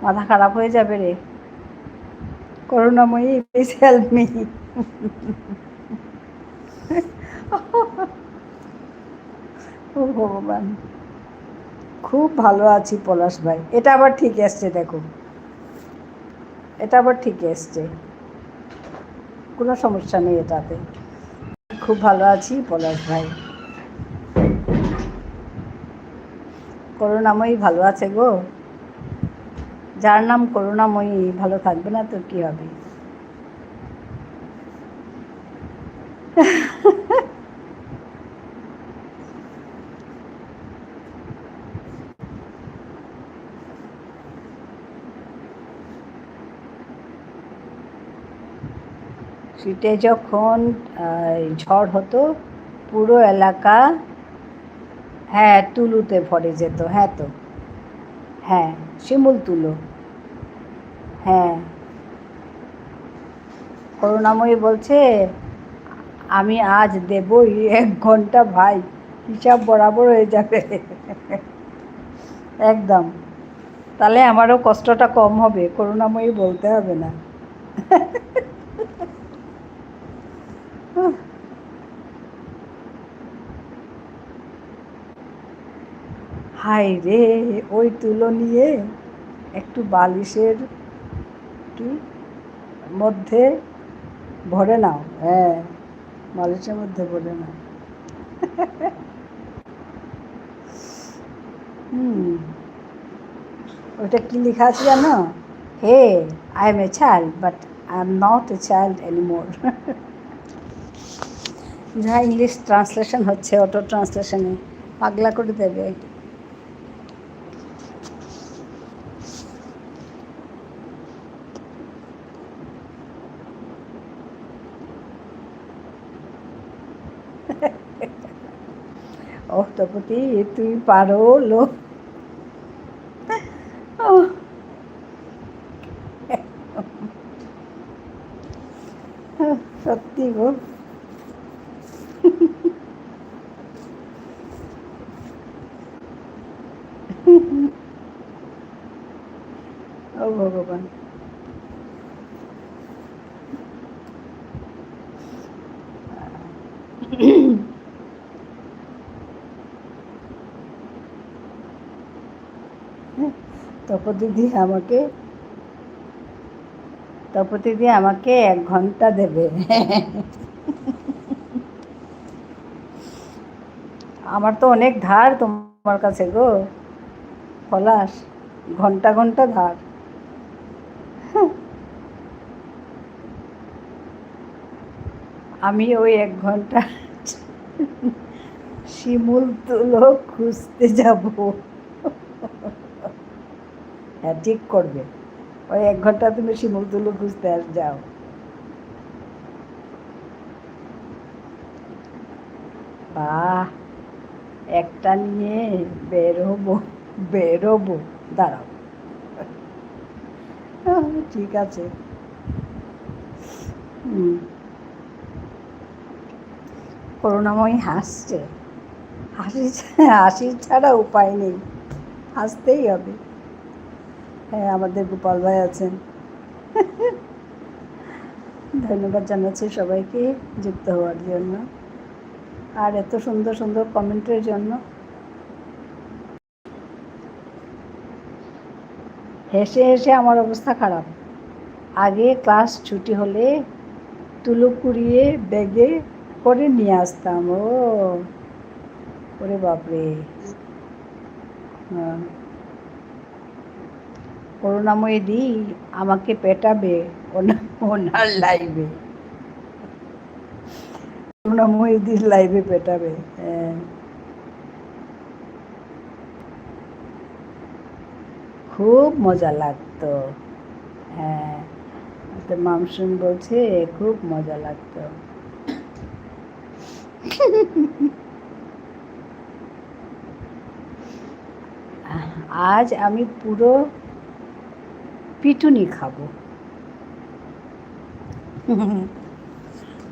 মাথা খারাপ হয়ে যাবে রে। করুণাময়ী, প্লিজ হেল্প মি। ও ভগবান, খুব ভালো আছি পলাশ ভাই। এটা আবার ঠিক এসছে, দেখো, এটা আবার ঠিক এসছে, কোনো সমস্যা নেই এটাতে। খুব ভালো আছি পলাশ ভাই। করুণাময়ী ভালো আছে গো। যার নাম করুণাময়ী ভালো থাকবে না তো কি হবে? শীতে যখন ঝড় হতো, পুরো এলাকা, হ্যাঁ, তুলুতে ভরে যেত। হ্যাঁ তো, হ্যাঁ, শিমুল তুলো। হ্যাঁ, করুণাময়ী বলছে আমি আজ দেবই 1 ঘন্টা ভাই, হিসাব বরাবর হয়ে যাবে। একদম, তাহলে আমারও কষ্টটা কম হবে, করুণাময়ী বলতে হবে না। হাই রে, ওই তুলো নিয়ে একটু বালিশের কি মধ্যে ভরে নাও। হ্যাঁ, বালিশের মধ্যে ভরে নাও। ওটা কি লেখা আছে জানো? Hey, I am a child but I am not a child anymore. যা ইংলিশ ট্রান্সলেশন হচ্ছে, অটো ট্রান্সলেশনে পাগলা করে দেবে। ওহ তপতি, তুই পারো লো। সত্যি গো। ও ভগবান। তপতি দি আমাকে 1 ঘন্টা দেবে। আমার তো অনেক ধার তোমার কাছে গো পলাশ, ঘন্টা ঘন্টা ধার। আমি ওই 1 ঘন্টা শিমুল তুলো খুঁজতে যাব। হ্যাঁ, ঠিক করবে। ওই 1 ঘন্টা তুমি শিমুল তুলো খুঁজতে যাও। বাহ, একটা নিয়ে বেরোবো। দাঁড়াও, ঠিক আছে। করুণাময়ী হাসছে। হাসি ছাড়া উপায় নেই, হাসতেই হবে। হ্যাঁ, আমাদের গোপাল ভাই আছেন। ধন্যবাদ জানাচ্ছি সবাইকে যুক্ত হওয়ার জন্য, আর এত সুন্দর সুন্দর কমেন্টের জন্য। হেসে হেসে আমার অবস্থা খারাপ। আগে ক্লাস ছুটি হলে তুলো কুড়িয়ে ব্যাগে করে নিয়ে আসতাম। ওরে বাপরে। হ্যাঁ, করুণাময়ী দি আমাকে পেটাবে ওনার লাইভে। করুণাময়ী দির লাইভে পেটাবে। হ্যাঁ, খুব মজা লাগতো। হ্যাঁ, তো মামসুন বলছে খুব মজা লাগতো। আজ আমি পুরো পিটুনি খাবো।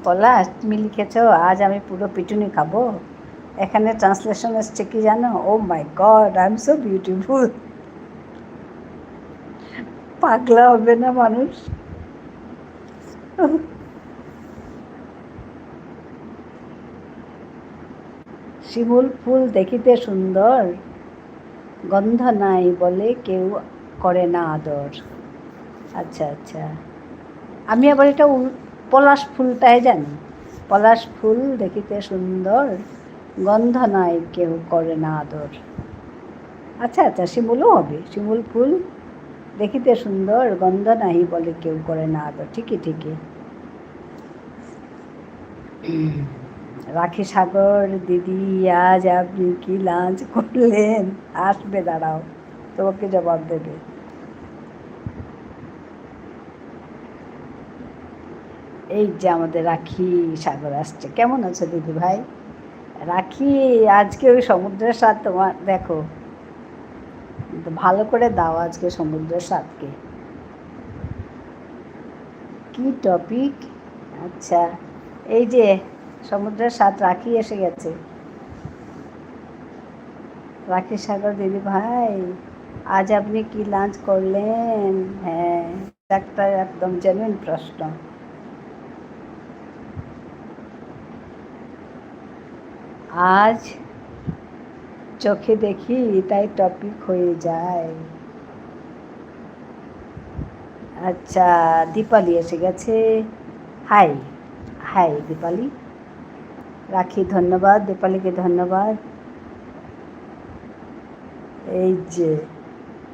পলাশ, তুমি লিখেছ আজ আমি পুরো পিটুনি খাবো। এখানে ট্রান্সলেশন এসছে কি জানো? Oh my god, I am so beautiful. পাগলা হবে না মানুষ? শিমুল ফুল দেখিতে সুন্দর, গন্ধ নাই বলে কেউ করে না আদর। আচ্ছা আচ্ছা, আমি আবার এটা পলাশ ফুলটাই জানি। পলাশ ফুল দেখিতে সুন্দর, গন্ধ নাই কেউ করে না আদর। আচ্ছা আচ্ছা, শিমুলও হবে। শিমুল ফুল দেখিতে সুন্দর, গন্ধ নাহি বলে কেউ করে না আদর। ঠিকই ঠিকই। রাখি সাগর দিদি, আজ আপনি কি লাঞ্চ করলেন? আসবে, দাঁড়াও, তোমাকে জবাব দেবে। এই যে আমাদের রাখি সাগর আসছে। কেমন আছো দিদি ভাই? রাখি, আজকে ওই সমুদ্রের স্বাদ তোমার দেখো, তো ভালো করে দাও আজকে সমুদ্রের স্বাদকে। কি টপিক? আচ্ছা, এই যে সমুদ্রের স্বাদ রাখি এসে গেছে। রাখি সাগর দিদি ভাই, আজ আপনি কি লাঞ্চ করলেন? হ্যাঁ, একটা একদম জেনুইন প্রশ্ন। আজ চোখে দেখি তাই টপিক হয়ে যায়। আচ্ছা, দীপালি এসে গেছে। High high Dipali. রাখি ধন্যবাদ, দীপালিকে ধন্যবাদ। এই যে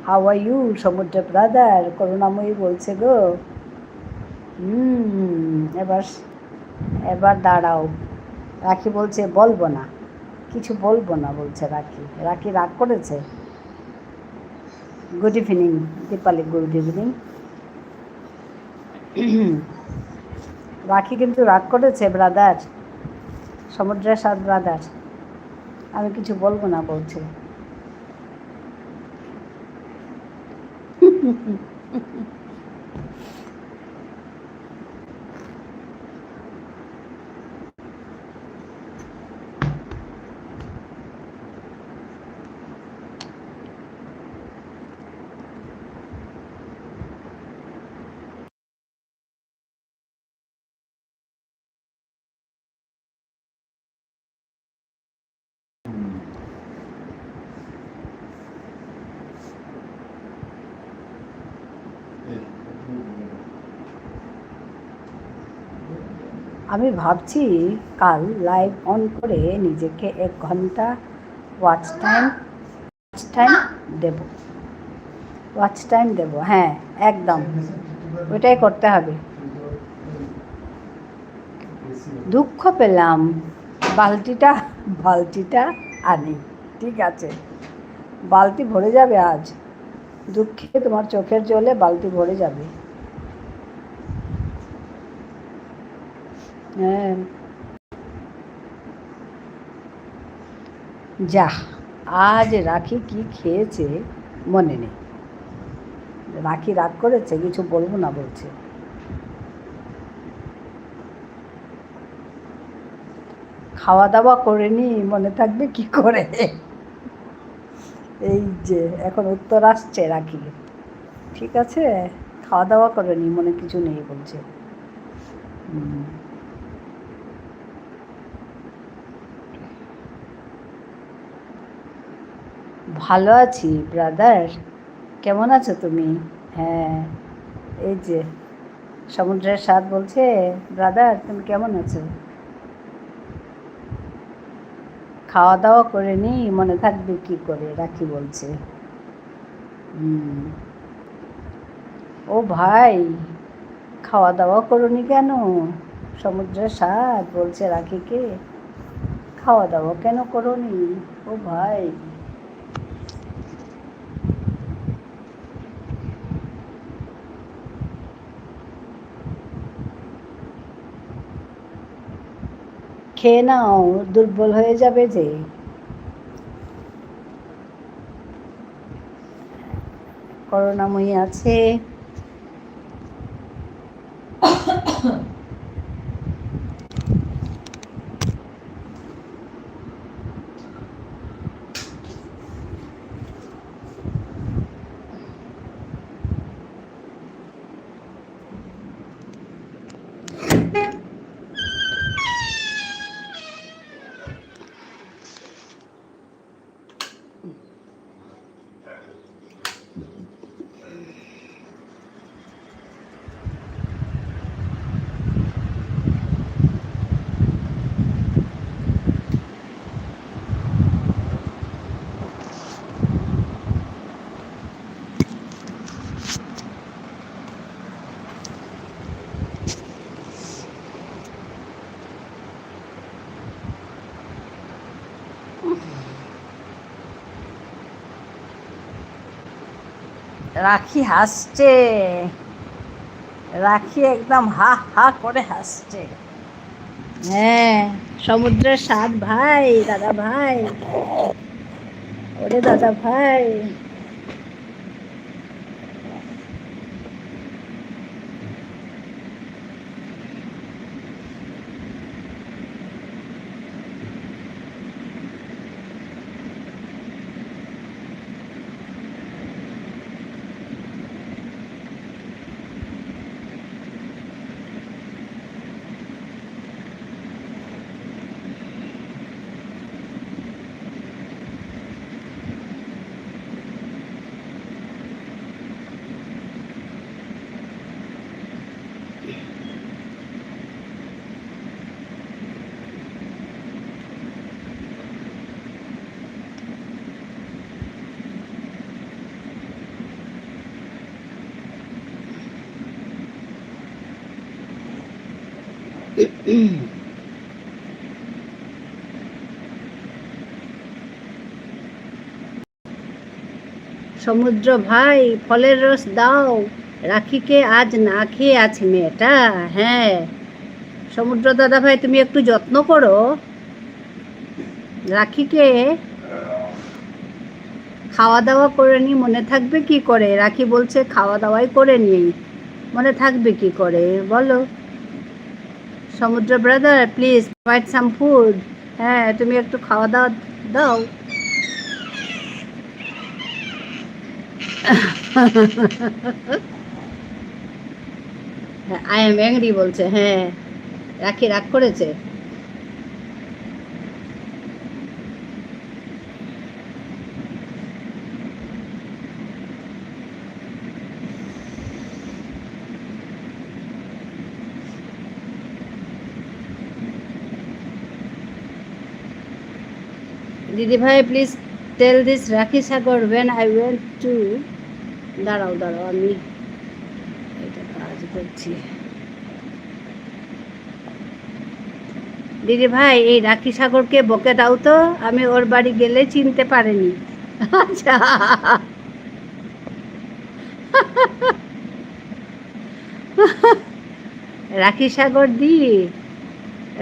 হাউ আর ইউ সমুদ্র ব্রাদার, করুণাময়ী বলছে গো। এবার এবার দাঁড়াও। রাখি বলছে বলবো না, কিছু বলবো না বলছে রাখি। রাখি রাগ করেছে। Good evening Dipali, good evening. রাখি কিন্তু রাগ করেছে ব্রাদার, সমুদ্রের স্বাদ ব্রাদার। আমি কিছু বলবো না বলছে। আমি ভাবছি কাল লাইভ অন করে নিজেকে 1 ঘন্টা ওয়াচ টাইম দেব। হ্যাঁ, একদম ওইটাই করতে হবে। দুঃখ পেলাম, বালতিটা আনি। ঠিক আছে, বালতি ভরে যাবে আজ। দুঃখে তোমার চোখের জলে বালতি ভরে যাবে। হ্যাঁ, যা আজ রাখি কি খেয়েছে মনে নেই। রাখি রাগ করেছে, কিছু বলবো না বলছে। খাওয়া দাওয়া করেনি, মনে থাকবে কি করে? এই যে এখন উত্তর আসছে রাখি। ঠিক আছে, খাওয়া দাওয়া করেনি, মনে কিছু নেই বলছে। ভালো আছি ব্রাদার, কেমন আছো তুমি? হ্যাঁ, এই যে সমুদ্রের স্বাদ বলছে ব্রাদার তুমি কেমন আছো? খাওয়া দাওয়া করে নি, মনে থাকবে কি করে? রাখি বলছে। ও ভাই, খাওয়া দাওয়া করোনি কেন? সমুদ্রের স্বাদ বলছে রাখিকে, খাওয়া দাওয়া কেন করোনি? ও ভাই, খেয়ে নাও, দুর্বল হয়ে যাবে যে। করুণাময়ী আছে। রাখি হাসছে, রাখি একদম হা হা করে হাসছে। হ্যাঁ, সমুদ্রের স্বাদ ভাই, দাদা ভাই, ওরে দাদা ভাই। সমুদ্র ভাই ফলের রস দাও, রাখিকে আজ না খেয়ে আছে মেয়েটা। হ্যাঁ সমুদ্র দাদা ভাই তুমি একটু যত্ন করো রাখিকে। খাওয়া দাওয়া করে নি মনে থাকবে কি করে? রাখি বলছে খাওয়া দাওয়াই করে নি, মনে থাকবে কি করে বলো? সমুদ্র brother please provide some food. হ্যাঁ তুমি একটু খাওয়া দাওয়া দাও। আই এম অ্যাংরি বলছে। হ্যাঁ রাখি রাগ করেছে। দিদি ভাই প্লিজ টেল দিস রাখি সাগর ওয়েন আই ওয়েন্ট টু। দাঁড়াও দাঁড়াও আমি এটা কাজ করছি। দিদি ভাই এই রাখি সাগরকে বকে দাও তো, আমি ওর বাড়ি গেলে চিনতে পারিনি। আচ্ছা রাখি সাগর দি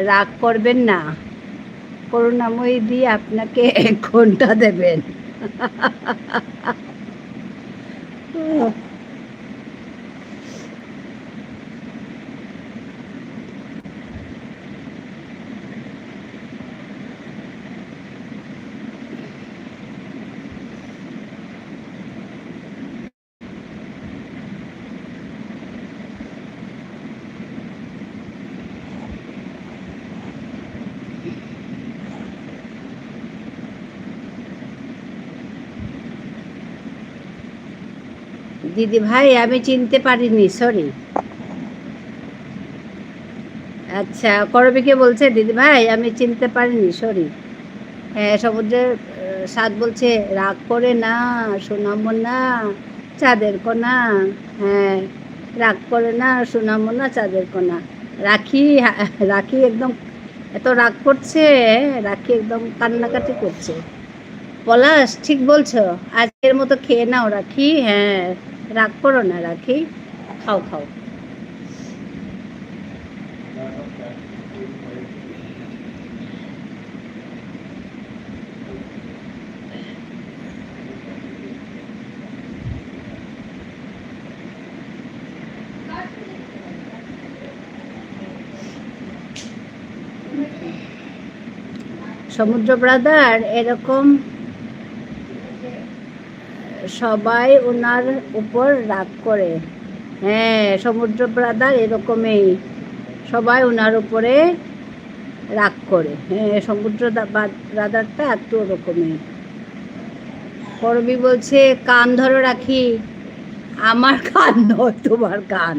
রাগ করবেন না, করুণাময়ী দি আপনাকে 1 ঘন্টা দেবেন। দিদি ভাই আমি চিনতে পারিনি, সরি। আচ্ছা করবিকে বলছে দিদি ভাই আমি চিনতে পারিনি, সরি। হ্যাঁ সমুদ্রের সাথ বলছে রাগ করে না শোনাবো না চাঁদের কোনা। হ্যাঁ রাগ করে না শোনাবো না চাঁদের কোনা। রাখি রাখি একদম এত রাগ করছে, রাখি একদম কান্নাকাটি করছে। পলাশ ঠিক বলছো, আজকের মতো খেয়ে নাও রাখি। হ্যাঁ রাগ করো না রাখি, খাও খাও। সমুদ্র ব্রাদার এরকম সবাই ওনার উপর রাগ করে। হ্যাঁ সমুদ্র ব্রাদার এরকমই সবাই ওনার উপরে রাগ করে। হ্যাঁ সমুদ্র ব্রাদারটা একটু ওরকমই। করবি বলছে কান ধরো রাখি, আমার কান নয় তোমার কান।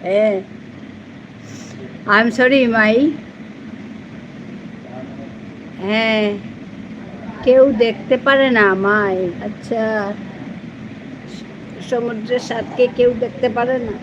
হ্যাঁ আই এম সরি মাই। হ্যাঁ কেউ দেখতে পারে না আমায়। আচ্ছা সমুদ্রের সাথে কেউ দেখতে পারে না।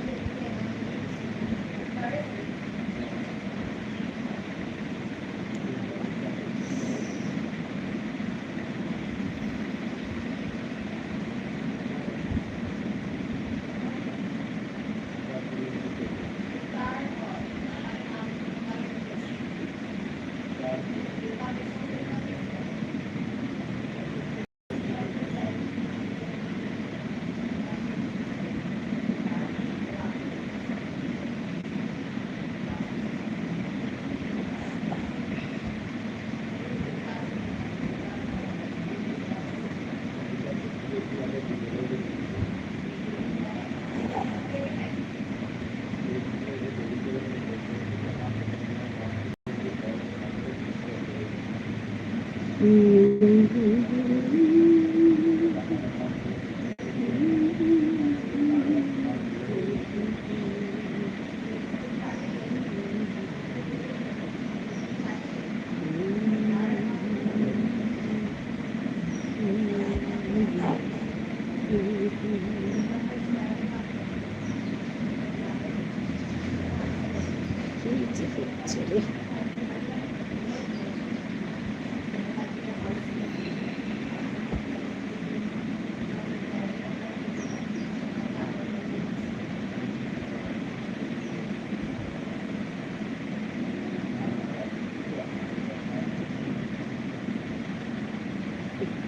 হচ্ছে রে।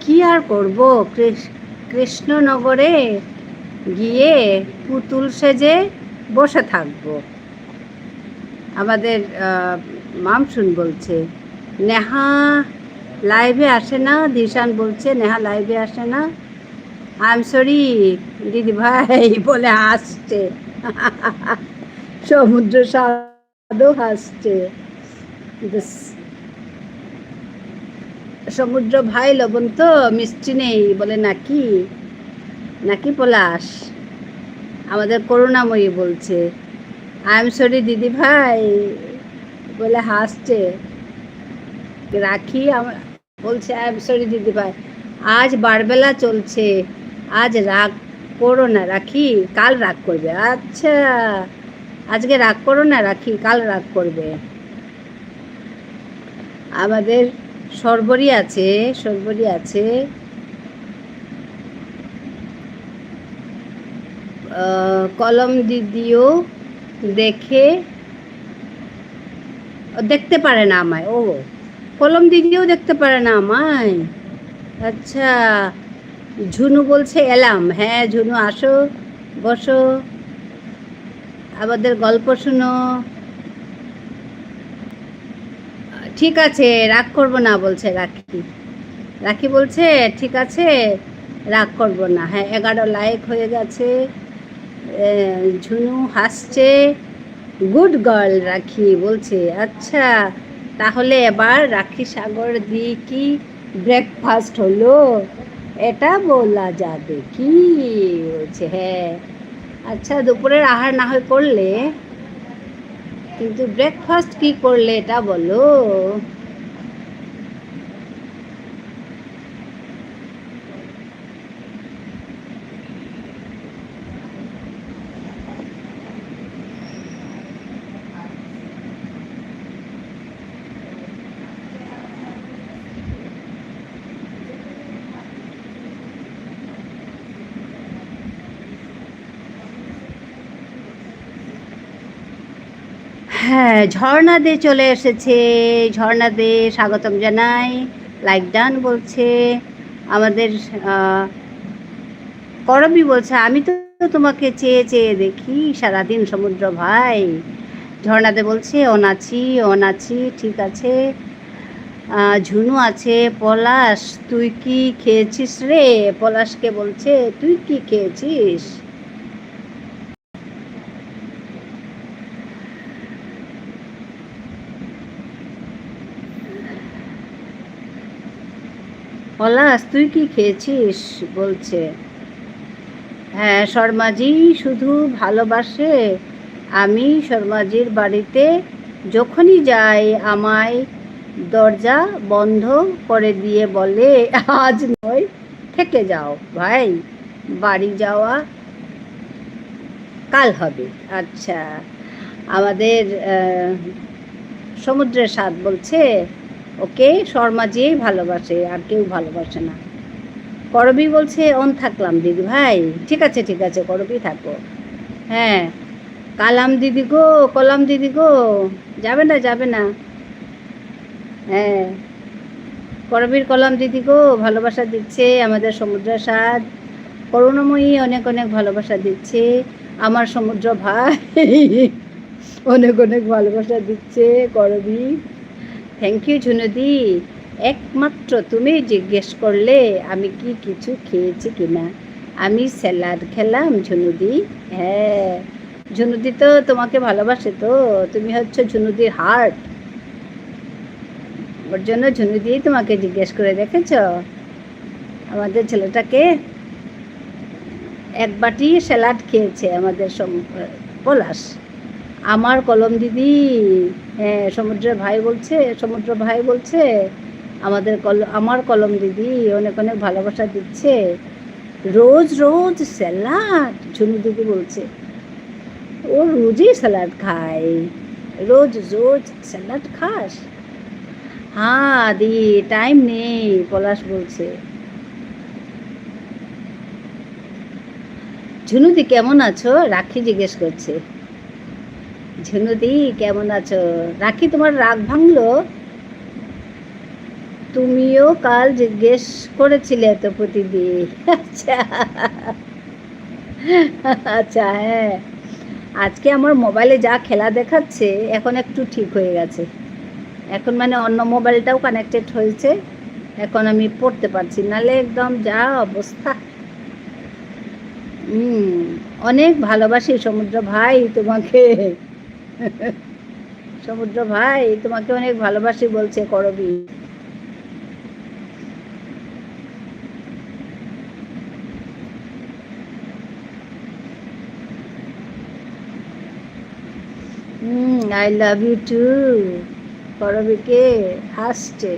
কি আর করব, কৃষ্ণনগরে গিয়ে পুতুল সেজে বসে থাকবো। আমাদের মামসুন বলছে নেহা লাইভে আসে না, দিশান বলছে নেহা লাইভে আসে না। আই এম সরি দিদি ভাই বলে হাসছে। সমুদ্র সাদও হাসছে। সমুদ্র ভাই লবণ তো মিষ্টি নেই বলে, নাকি নাকি পলাশ? আমাদের করুণাময়ী বলছে আই এম সরি দিদি ভাই বলে হাসছে। রাখি বলছে আই এম সরি দিদি ভাই, আজ বারবেলা চলছে, আজ রাগ করো না রাখি, কাল রাগ করবে। আচ্ছা, আজকে রাগ করো না রাখি, কাল রাগ করবে। আমাদের সরবরি আছে কলম দিদিও দেখতে পারে না আমায়। ও, কলম দিদিও দেখতে পারে না আমায়। আচ্ছা, ঝুনু বলছে এলাম। হ্যাঁ ঝুনু, আসো, বসো, আমাদের গল্প শুনো। ঠিক আছে, রাগ করবো না বলছে রাখি বলছে ঠিক আছে, রাগ করবো না। হ্যাঁ, 11 লাইক হয়ে গেছে। ঝুনু হাসছে, গুড গার্ল রাখি বলছে। আচ্ছা, তাহলে এবার রাখি সাগর দিয়ে কি ব্রেকফাস্ট হলো এটা বলা যাবে কি? বলছে হ্যাঁ। আচ্ছা, দুপুরের আহার না হয় করলে, কিন্তু ব্রেকফাস্ট কি করলে এটা বলো। হ্যাঁ, ঝর্ণা দে চলে এসেছে। ঝর্ণা দে স্বাগতম জানাই, লাইক ডান বলছে। আমাদের করবি বলছে আমি তো তোমাকে চেয়ে চেয়ে দেখি সারাদিন সমুদ্র ভাই। ঝর্ণা দে বলছে অনাছি, ঠিক আছে। ঝুনু আছে। পলাশ তুই কি খেয়েছিস রে? পলাশকে বলছে তুই কি খেয়েছিস? পলাশ তুই কি খেয়েছিস বলছে। হ্যাঁ, শর্মাজি শুধু ভালোবাসে। আমি শর্মাজির বাড়িতে যখনই যাই আমায় দরজা বন্ধ করে দিয়ে বলে আজ নয়, থেকে যাও ভাই, বাড়ি যাওয়া কাল হবে। আচ্ছা, আমাদের সমুদ্রের স্বাদ বলছে ওকে শর্মাজি ভালোবাসে, আর কেউ ভালোবাসে না। করবি বলছে অন থাকলাম দিদি ভাই। ঠিক আছে করবি থাকো। হ্যাঁ, কলাম দিদি গো যাবে না। হ্যাঁ, করবীর কলাম দিদি গো ভালোবাসা দিচ্ছে। আমাদের সমুদ্রের স্বাদ করুণাময়ী অনেক ভালোবাসা দিচ্ছে। আমার সমুদ্র ভাই অনেক ভালোবাসা দিচ্ছে। করবি, থ্যাংক ইউ ঝুনুদি। একমাত্র তুমি জিজ্ঞেস করলে আমি কি কিছু খেয়েছি কিনা। আমি স্যালাড খেলাম ঝুনুদি। হ্যাঁ, ঝুনুদি তো তোমাকে ভালোবাসে, তো তুমি হচ্ছে ঝুনুদির হার্ট। ওর জন্য ঝুনুদি তোমাকে জিজ্ঞেস করে রেখেছ। আমাদের ছেলেটাকে এক বাটি স্যালাড খেয়েছে আমাদের পলাশ। আমার কলম দিদি, হ্যাঁ সমুদ্র ভাই বলছে আমার কলম দিদি অনেক ভালোবাসা দিচ্ছে। রোজ স্যালাড, ঝুনু দিদি বলছে ও রোজই স্যালাড খায়। ও রোজ রোজ স্যালাড খাস? হ্যাঁ দি, টাইম নেই, পলাশ বলছে। ঝুনুদি কেমন আছো? রাখি জিজ্ঞেস করছে। ঝুনুদি কেমন আছো? রাখি তোমার রাগ ভাঙলো? তুমিও কাল জিজ্ঞেস করেছিলে তো প্রতিদিন। আচ্ছা আচ্ছা, হ্যাঁ আজকে আমার মোবাইলে যা খেলা দেখাচ্ছে এখন একটু ঠিক হয়ে গেছে। এখন মানে অন্য মোবাইলটাও কানেক্টেড হয়েছে, এখন আমি পড়তে পারছি, নালে একদম যা অবস্থা। অনেক ভালোবাসি সমুদ্র ভাই তোমাকে। সমুদ্র ভাই তোমাকে অনেক ভালোবাসি বলছে Korobi. I love you too. করবিকে হাসছে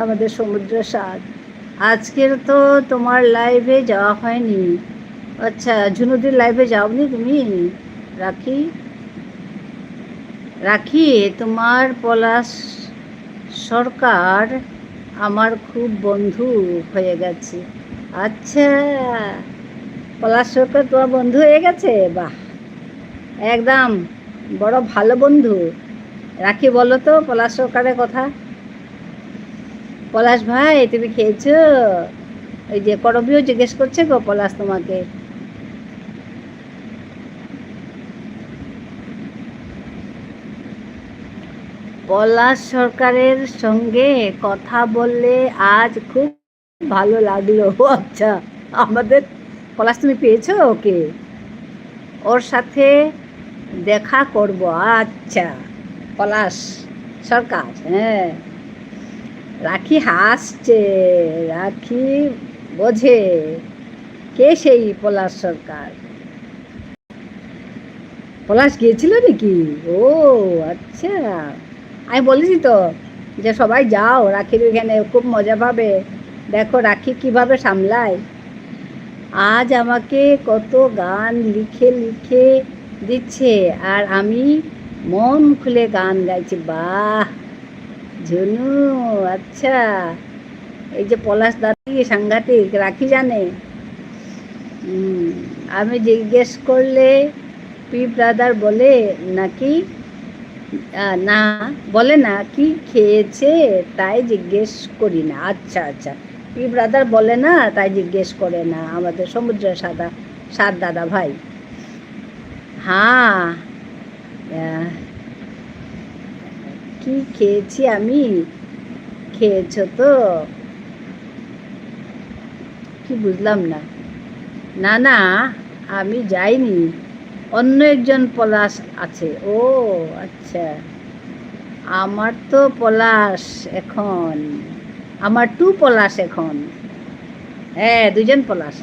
আমাদের সমুদ্র সাথ। আজকের তো তোমার লাইভে যাওয়া হয়নি। আচ্ছা, ঝুনুদির লাইভে যাওনি তুমি? রাখি রাখি তোমার পলাশ সরকার আমার খুব বন্ধু হয়ে গেছে। আচ্ছা, পলাশ সরকার তোমার বন্ধু হয়ে গেছে? বাহ, একদম বড় ভালো বন্ধু। রাখি বলো তো পলাশ সরকারের কথা। পলাশ ভাই তুমি খেয়েছো? ওই যে করবিও জিজ্ঞেস করছে গো পলাশ তোমাকে। পলাশ সরকারের সঙ্গে কথা বললে আজ খুব ভালো লাগলো। আচ্ছা, আমাদের পলাশ তুমি পেয়েছো ওকে? ওর সাথে দেখা করব। আচ্ছা, পলাশ সরকার, হ্যাঁ। রাখি হাসছে, রাখি বোঝে কে সেই পলাশ সরকার। পলাশ গিয়েছিল নাকি? ও আচ্ছা, আমি বলেছি তো যে সবাই যাও রাখির ওইখানে, খুব মজা পাবে। দেখো রাখি কিভাবে সামলায়। আজ আমাকে কত গান লিখে লিখে দিচ্ছে আর আমি মন খুলে গান গাইছি। বাহ ঝুনু, আচ্ছা। এই যে পলাশ দাদি সাংঘাতিক, রাখি জানে। আমি জিজ্ঞেস করলে পি ব্রাদার বলে নাকি না, বলে না কি খেয়েছে তাই জিজ্ঞেস করি না। আচ্ছা আচ্ছা, পি ব্রাদার বলে না তাই জিজ্ঞেস করে না আমাদের সমুদ্রের সাত দাদা ভাই। হ্যাঁ, কি খেয়েছি আমি? খেয়েছো তো? কি বুঝলাম না। না না, আমি যাইনি, অন্য একজন পলাশ আছে। ও আচ্ছা, আমার তো পলাশ এখন, আমার টু পলাশ এখন। হ্যাঁ, দুজন পলাশ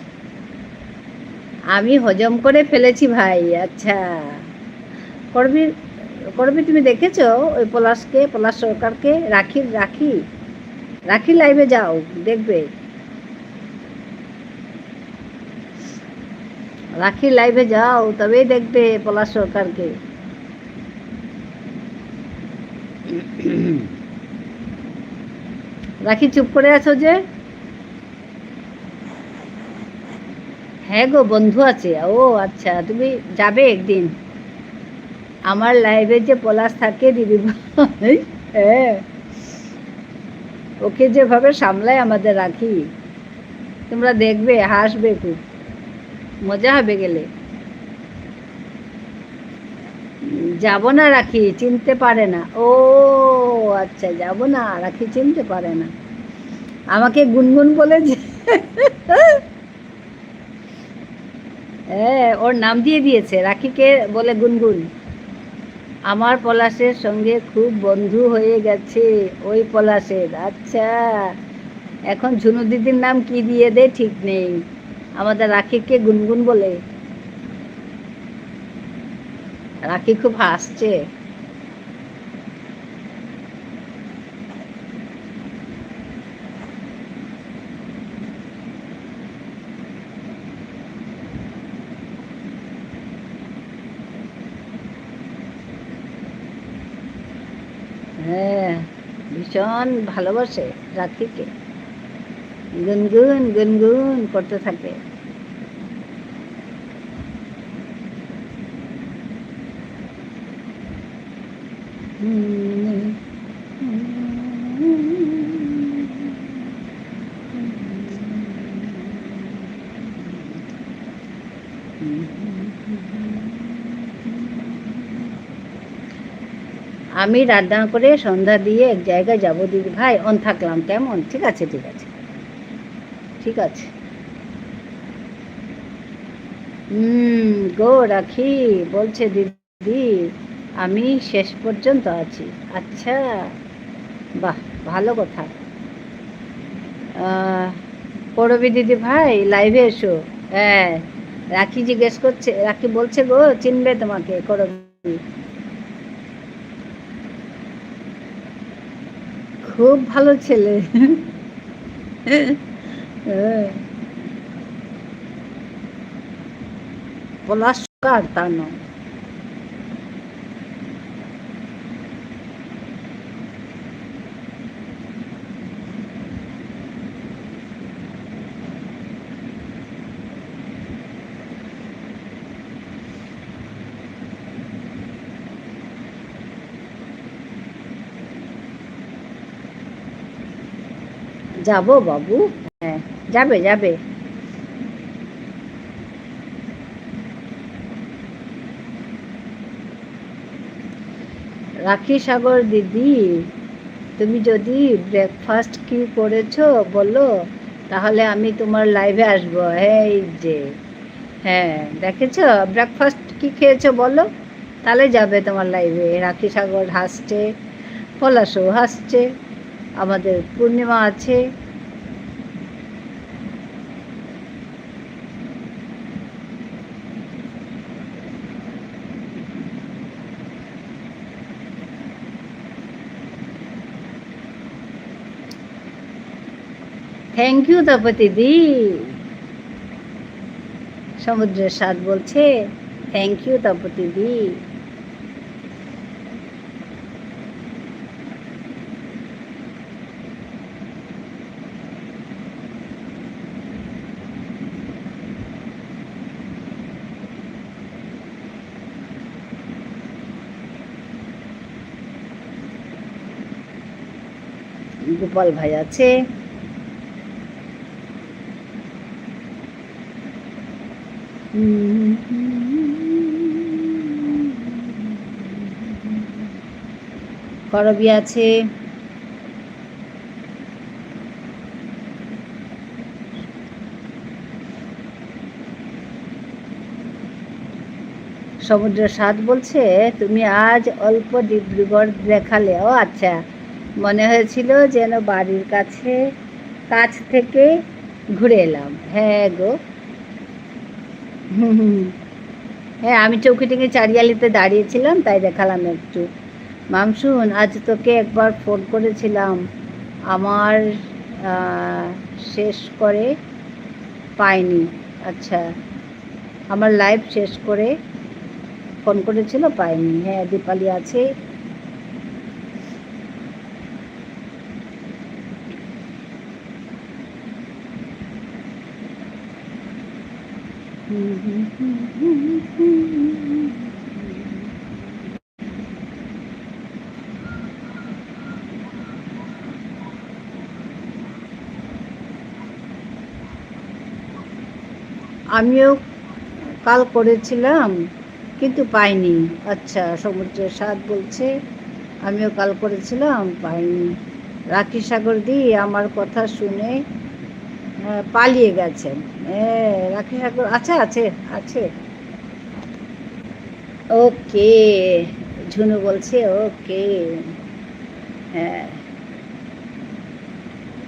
আমি হজম করে ফেলেছি ভাই। আচ্ছা, করবি করবি তুমি দেখেছো ওই পলাশকে, পলাশ সরকারকে? রাখি লাইভে যাও, দেখবে। রাখি লাইভে যাও তবেই দেখবে পলাশ সরকারকে। রাখি চুপ করে আছো যে? হ্যাঁ গো, বন্ধু আছে। ও আচ্ছা, তুমি যাবে একদিন আমার লাইভে যে পলাশ থাকে দিদি। হ্যাঁ, ওকে যেভাবে সামলায় আমাদের রাখি, তোমরা দেখবে, হাসবে, খুব মজা হবে গেলে। যাব না, রাখি চিনতে পারে না। ও আচ্ছা, যাব না, রাখি চিনতে পারে না আমাকে। গুনগুন বলে যে, হ্যাঁ ওর নাম দিয়ে দিয়েছে, রাখিকে বলে গুনগুন। আমার পলাশের সঙ্গে খুব বন্ধু হয়ে গেছে ওই পলাশের। আচ্ছা, এখন ঝুনু দিদির নাম কি দিয়ে দে ঠিক নেই, আমাদের রাখিকে গুনগুন বলে। রাখি খুব হাসছে। হ্যাঁ, ভীষণ ভালোবাসে রাখিকে, গুনগুন গুনগুন করতে থাকে। আমি রান্না করে সন্ধ্যা দিয়ে এক জায়গায় যাবো দিদি ভাই, অন থাকলাম কেমন? ঠিক আছে ঠিক আছে ঠিক আছে। গো রাখি বলছে দিদি আমি শেষ পর্যন্ত আছি। আচ্ছা, বাহ, ভালো কথা। করবি দিদি ভাই, লাইভে এসো। হ্যাঁ, রাখি জিজ্ঞেস করছে, রাখি বলছে গো চিনবে তোমাকে করবি। খুব ভালো ছেলে। পলাশকার তার নাম। যাবো বাবু, হ্যাঁ যাবে যাবে। রাখি সাগর দিদি, তুমি যদি ব্রেকফাস্ট কি করেছো বলো, তাহলে আমি তোমার লাইভে আসবো। এই যে, হ্যাঁ দেখেছো ব্রেকফাস্ট কি খেয়েছো বলো, তাহলে যাবে তোমার লাইভে। রাখি সাগর হাসছে, পলাশও হাসছে, আমাদের পূর্ণিমা আছে। থ্যাংক ইউ তপতি দি, সমুদ্রের স্বাদ বলছে থ্যাংক ইউ তপতি দি। গোপাল ভাই আছে, করবি আছে, সমুদ্রের স্বাদ বলছে তুমি আজ অল্প ডিব্রুগড় দেখালে। ও আচ্ছা, মনে হয়েছিল যেন বাড়ির কাছ থেকে ঘুরে এলাম। হ্যাঁ গো, হ্যাঁ আমি চৌকিটিকে চারিয়ালিতে দাঁড়িয়েছিলাম তাই দেখালাম একটু। মামসুন, আজ তোকে একবার ফোন করেছিলাম, আমার শেষ করে পাইনি। আচ্ছা, আমার লাইভ শেষ করে ফোন করেছিল, পাইনি। হ্যাঁ দীপালি আছে, আমিও কাল করেছিলাম কিন্তু পাইনি। আচ্ছা, সমুদ্রের স্বাদ বলছে আমিও কাল করেছিলাম পাইনি। রাখি সাগর দি আমার কথা শুনে পালিয়ে গেছেন। হ্যাঁ রাখি সাগর আছে আছে আছে। ওকে, ঝুনু বলছে ওকে। হ্যাঁ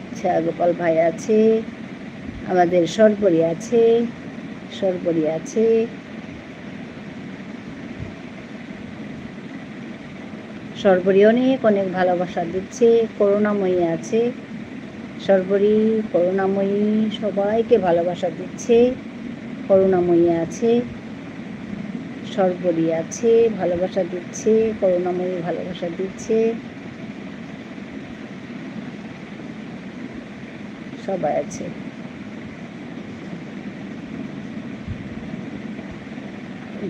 আচ্ছা, গোপাল ভাই আছে, আমাদের সরপরি আছে, সরপরি আছে, সরপরি অনেক অনেক ভালোবাসা দিচ্ছে। করুণাময়ী আছে, সরপরি করুণাময়ী সবাইকে ভালোবাসা দিচ্ছে। করুণাময়ী আছে, সরপরি আছে, ভালোবাসা দিচ্ছে, করুণাময়ী ভালোবাসা দিচ্ছে। সবাই আছে।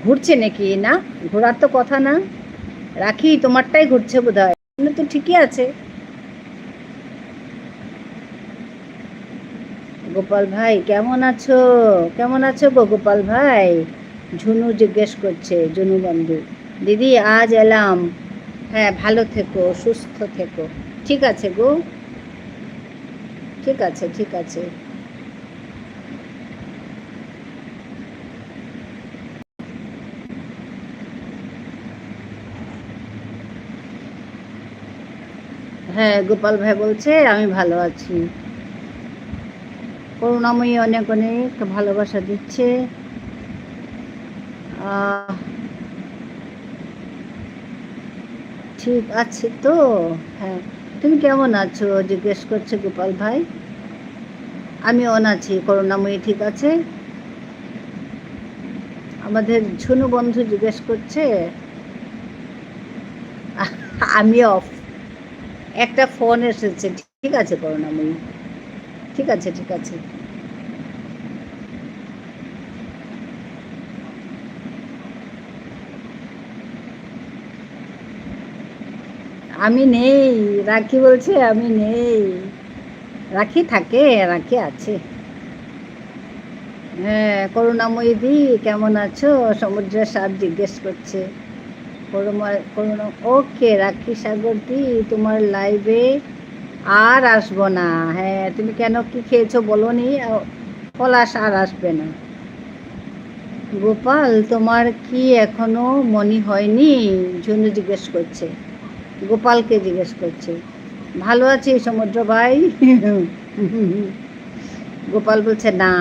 ঘুরছে নাকি? না, ঘোরার তো কথা না। রাখি, তোমারটাই ঘুরছে বোধ হয়, তো ঠিকই আছে। গোপাল ভাই কেমন আছো? কেমন আছো গো গোপাল ভাই? ঝুনু জিজ্ঞেস করছে, ঝুনু বন্ধু। দিদি আজ এলাম। হ্যাঁ, ভালো থেকো, সুস্থ থেকো। ঠিক আছে গো, ঠিক আছে, ঠিক আছে। হ্যাঁ, গোপাল ভাই বলছে আমি ভালো আছি। করুণাময়ী অনেক অনেক ভালোবাসা দিচ্ছে। ঠিক আছে তো। হ্যাঁ, তুমি কেমন আছো জিজ্ঞেস করছে গোপাল ভাই। আমি অন আছি। করুণাময়ী ঠিক আছে। আমাদের ঝুনু বন্ধু জিজ্ঞেস করছে, আমি অফ। একটা ফোন এসেছে। ঠিক আছে করুণাময়ী, ঠিক আছে, ঠিক আছে। আমি নেই, রাখি বলছে আমি নেই। রাখি থাকে, রাখি আছে। হ্যাঁ, করুণাময়ী দি কেমন আছো? সমুদ্রের স্বাদ জিজ্ঞেস করছে। করুণা, ওকে রাখি সাগর দি, তোমার লাইভে আর আসবো না। হ্যাঁ, তুমি কেন কি খেয়েছো বলো নি? পলাশ আর আসবে না। গোপাল, তোমার কি এখনো মনে হয়নি? ঝুনু জিজ্ঞেস করছে, গোপালকে জিজ্ঞেস করছে। ভালো আছি সমুদ্র ভাই। গোপাল বলছে না।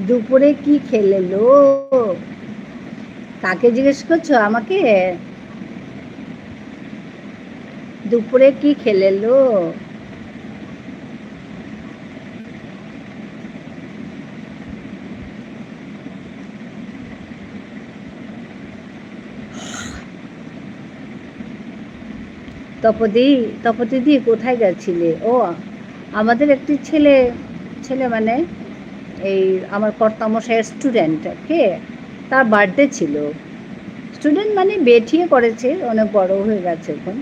দুপুরে কি খেলে লো? কাকে জিজ্ঞেস করছো? আমাকে? দুপুরে কি খেলে লো? তপদি, তপদিদি কোথায় গেছিলে? ও, আমাদের একটি ছেলে, ছেলে মানে এই আমার কর্তামশাইয়ের স্টুডেন্ট, কে তার বার্থডে ছিল। স্টুডেন্ট মানে বিয়ে ঠিয়ে করেছে, অনেক বড় হয়ে গেছে এখন।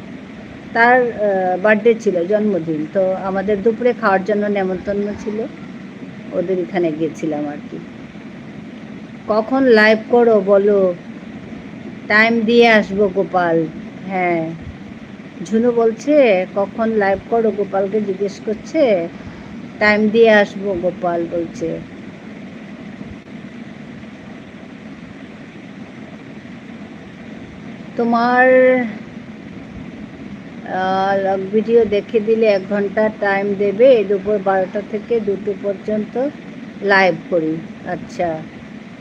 তার বার্থডে ছিল, জন্মদিন। তো আমাদের দুপুরে খাওয়ার জন্য নেমন্তন্ন ছিল, ওদের এখানে গেছিলাম আর কি। কখন লাইভ করো বলো, টাইম দিয়ে আসবো গোপাল। হ্যাঁ, ঝুনু বলছে কখন লাইভ করো, গোপালকে জিজ্ঞেস করছে। টাইম দিয়ে আসবো গোপাল বলছে। তোমার ভিডিও দেখে দিলে 1 ঘন্টা টাইম দেবে, দুপুর 12টা থেকে 2টো পর্যন্ত লাইভ করি। আচ্ছা,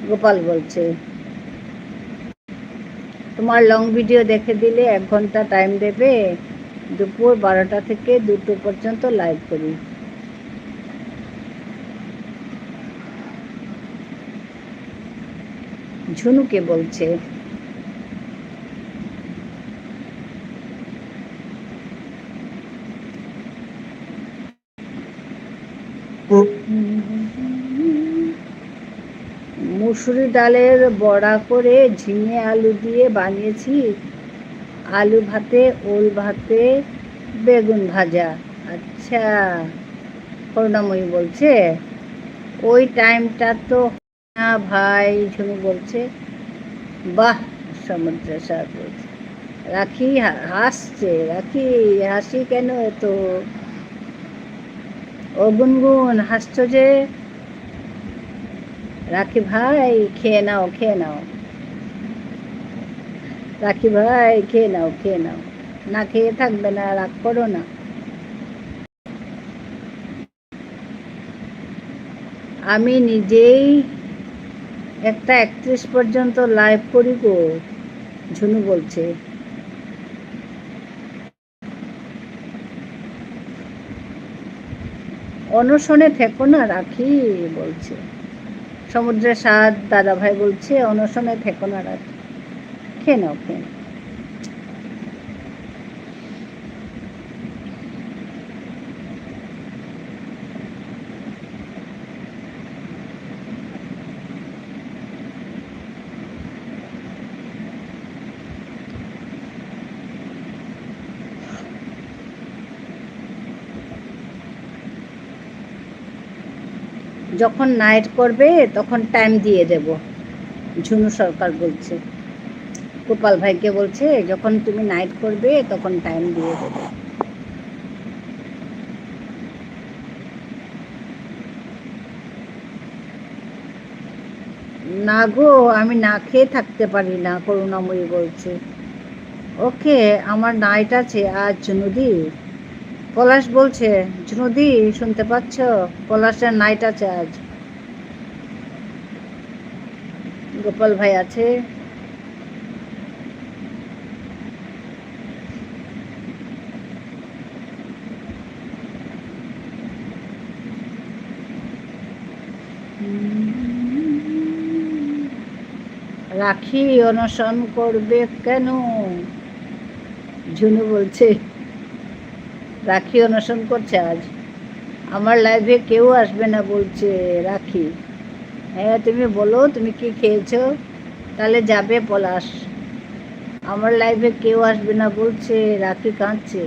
গোপাল বলছে তোমার লং ভিডিও দেখে দিলে 1 ঘন্টা টাইম দেবে, দুপুর 12টা থেকে 2টো পর্যন্ত লাইভ করি। ঝুনুকে বলছে। মুসুরি ডালের বড়া করে ঝিঙে আলু দিয়ে বানিয়েছি। আলু ভাতে, ওল ভাতে, বেগুন ভাজা। আচ্ছা, করুণাময়ী বলছে ওই টাইমটা তো না ভাই। ঝুনু বলছে বাহ, সমুদ্রের স্বাদ বলছে। রাখি হাসছে। রাখি হাসি কেন এত? ও গুনগুন হাসছো যে? রাখি ভাই খেয়ে নাও, খেয়ে নাও। রাখি ভাই খেয়ে নাও, খেয়ে নাও। না খেয়ে থাকবে না, রাগ করো না। আমি নিজেই 1:31 পর্যন্ত লাইভ করি গো, ঝুনু বলছে। অনশনে থেকো না রাখি বলছে। সমুদ্রের স্বাদ দাদা ভাই বলছে অনশনে থেকো না রাত, খেয়ে নাও খেয়ে নাও। যখন নাইট করবে তখন টাইম দিয়ে দেব, ঝুনু সরকার বলছে, গোপাল ভাইকে বলছে যখন তুমি নাইট করবে তখন টাইম দিয়ে দেব। না গো, আমি না খেয়ে থাকতে পারি না, করুণাময়ী বলছে। ওকে, আমার নাইট আছে আজ ঝুনুদি। পলাশ বলছে, ঝুনুদি শুনতে পাচ্ছ, পলাশের নাইট আছে আজ। গোপাল ভাই আছে, রাখি অনশন করবে কেন? ঝুনু বলছে রাখি অনশন করছে আজ, আমার লাইভে কেউ আসবে না বলছে রাখি। হ্যাঁ তুমি বলো তুমি কি খেয়েছো, তাহলে যাবে পলাশ। আমার লাইভে কেউ আসবে না বলছে, রাখি কাঁদছে।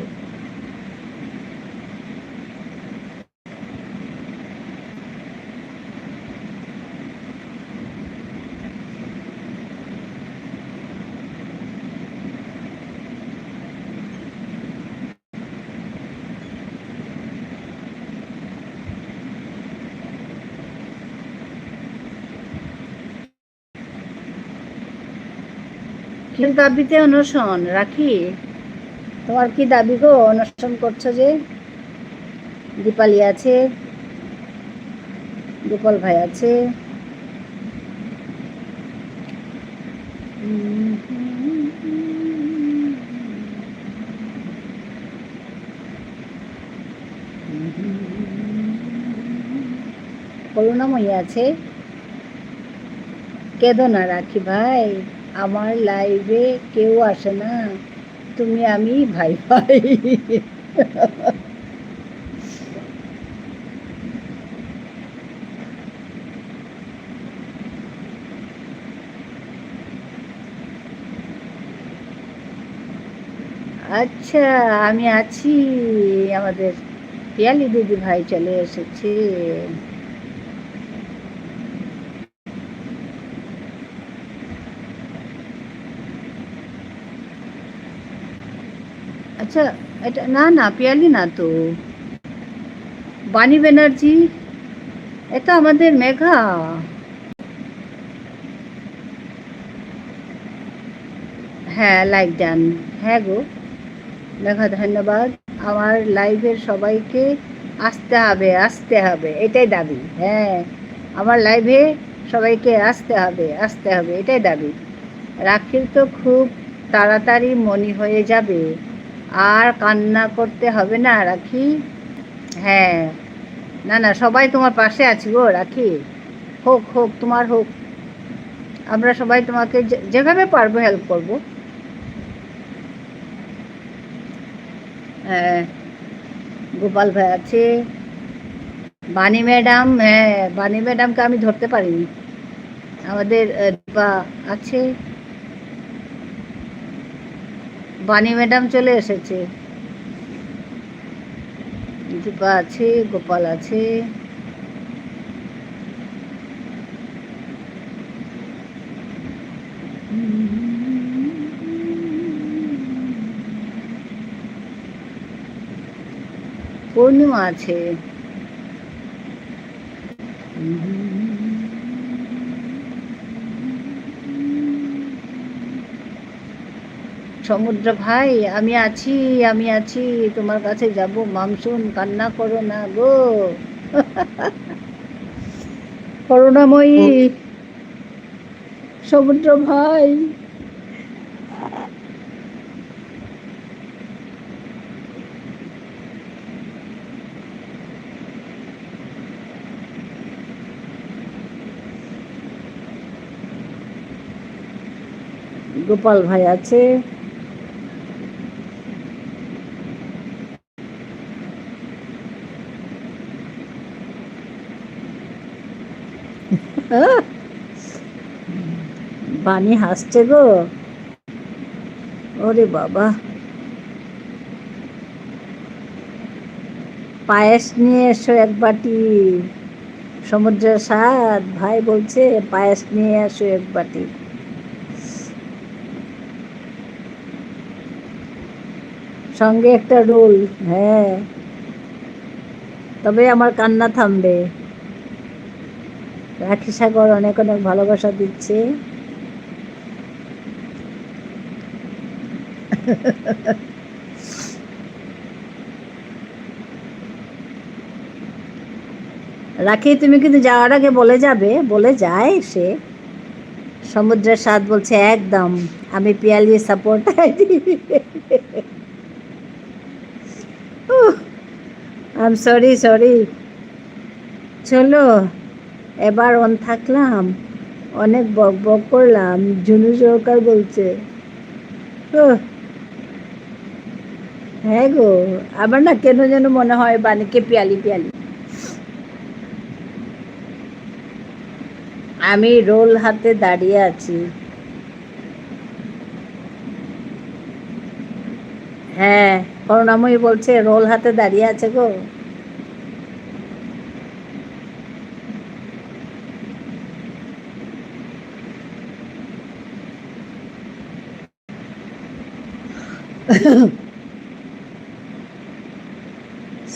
কি দাবিতে অনশন রাখি? তোমার কি দাবি গো, অনশন করছো যে? দীপালি আছে, গোপাল ভাই আছে, করুণাময়ী আছে। কেঁদো না রাখি ভাই, আমার লাইভে কেউ আসে না, তুমি আমি ভাই ভাই। আচ্ছা আমি আছি, আমাদের পিয়ালি দিদি ভাই চলে এসেছে। আচ্ছা, এটা না না পিয়ালি না তো, বাণী ব্যানার্জি, এটা আমাদের মেঘা। হ্যাঁ লাইক ডান, হ্যাঁ গো মেঘা ধন্যবাদ। আমার লাইভের সবাইকে আসতে হবে, আসতে হবে, এটাই দাবি। হ্যাঁ আমার লাইভে সবাইকে আসতে হবে, আসতে হবে, এটাই দাবি। রাখির তো খুব তাড়াতাড়ি মনি হয়ে যাবে, আর কান্না করতে হবে না রাখি। হ্যাঁ না না, সবাই তোমার পাশে আছি গো রাখি, হোক হোক তোমার হোক, আমরা সবাই তোমাকে যেভাবে পারবো হেল্প করবো। হ্যাঁ গোপাল ভাই আছে, বাণী ম্যাডাম, হ্যাঁ বাণী ম্যাডামকে আমি ধরতে পারিনি। আমাদের দীপা আছে, বাণী ম্যাডাম চলে এসেছে, দীপা আছে, গোপাল আছে, পূর্ণিমা আছে, সমুদ্র ভাই আমি আছি, আমি আছি, তোমার কাছে যাব, মামসুন কান্না করো না গো। করুণাময়ী, সমুদ্র ভাই, গোপাল ভাই আছে, বানি হাসছে গো, ওরে বাবা। পায়েস নিয়ে এসো এক বাটি, সমুদ্রের স্বাদ ভাই বলছে পায়েস নিয়ে এসো এক বাটি। সঙ্গে একটা রোল, হ্যাঁ, তবে আমার কান্না থামবে। রাখি সাগর অনেক অনেক ভালোবাসা দিচ্ছে। রাখি তুমি কিন্তু যাওয়ার আগে বলে যাবে, বলে যায় সে। সমুদ্রের স্বাদ বলছে একদম, আমি Piyali support. I am sorry sorry. চলো এবার অন থাকলাম, অনেক বক বক করলাম। ঝুনু সরকার বলছে হ্যাঁ গো, আবার না কেন যেন মনে হয় বানিকে পিয়ালি পিয়ালি। আমি রোল হাতে দাঁড়িয়ে আছি। হ্যাঁ, করুণাময়ী বলছে রোল হাতে দাঁড়িয়ে আছে গো।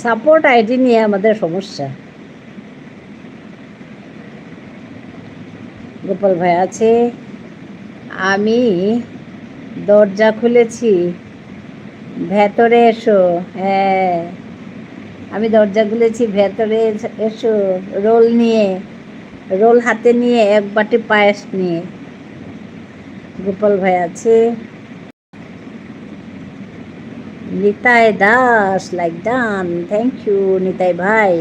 সাপোর্ট আইডি নিয়ে আমাদের সমস্যা। গোপাল ভাই আছে, আমি দরজা খুলেছি, ভেতরে এসো। হ্যাঁ, আমি দরজা খুলেছি, ভেতরে এসো। রোল নিয়ে, রোল হাতে নিয়ে এক বাটি পায়েস নিয়ে। গোপাল ভাই আছে, Nitai Das like done, thank you Nitai ভাই,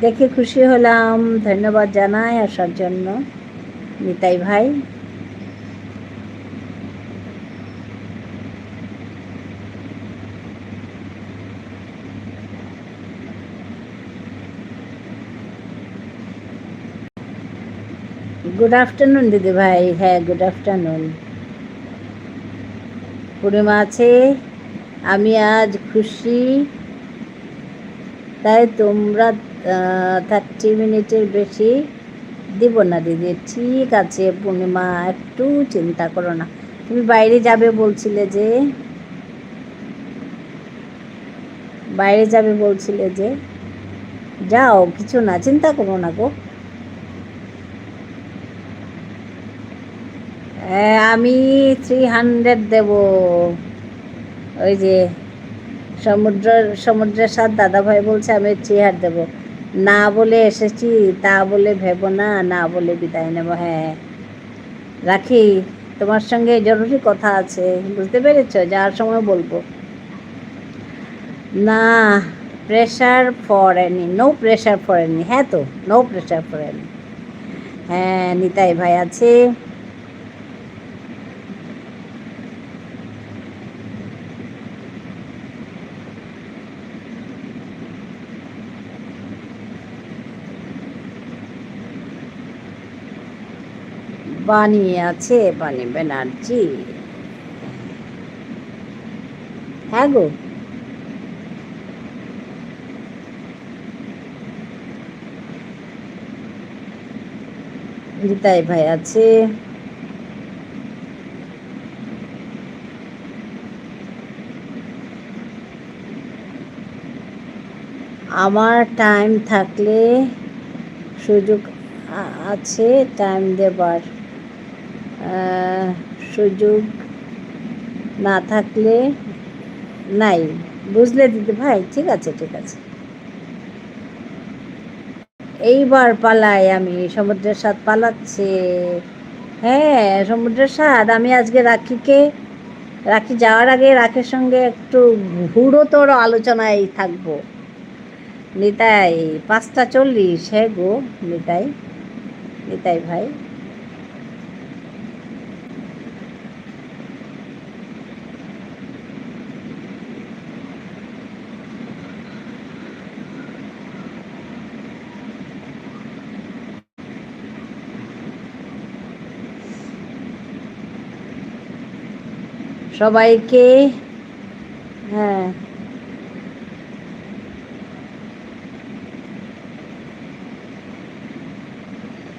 দেখে খুশি হলাম, ধন্যবাদ জানাই আসার জন্য নিতাই ভাই। গুড আফটারনুন দিদি ভাই, হ্যাঁ গুড আফটারনুন। পূর্ণিমা আছে, আমি আজ খুশি, তাই তোমরা 30 মিনিটের বেশি দিব না দিদি। ঠিক আছে পূর্ণিমা, একটু চিন্তা করো না। তুমি বাইরে যাবে বলছিলে যে, বাইরে যাবে বলছিলে যে, যাও, কিছু না, চিন্তা করো না গো। আমি 300 দেব। ওই যে সমুদ্রের সাথে দাদাভাই বলছে আমি 300 দেবো। না বলে এসেছি তা বলে ভেবো না, না বলে বিদায় নেব। হ্যাঁ রাখি, তোমার সঙ্গে জরুরি কথা আছে, বুঝতে পেরেছো? যাওয়ার সময় বলবো। না, pressure for any, no pressure for any. হ্যাঁ তো, নো প্রেশার ফর এনি। হ্যাঁ নিতাই ভাই আছে, বানি আছে, বানি ব্যানার্জি। হ্যাঁ গো, নিতাই ভাই আছে, আমার টাইম থাকলে সুযোগ আছে, টাইম দেবার সুযোগ না থাকলে নাই। বুঝলে দিদি ভাই? ঠিক আছে ঠিক আছে, এইবার পালাই আমি। সমুদ্রের স্বাদ পালাচ্ছে। হ্যাঁ সমুদ্রের স্বাদ, আমি আজকে রাখি যাওয়ার আগে রাখির সঙ্গে একটু ঘুরোতর আলোচনায় থাকবো। নিতাই 5টা 40, হ্যাঁ গো নিতাই, নিতাই ভাই। সবাইকে। হ্যাঁ,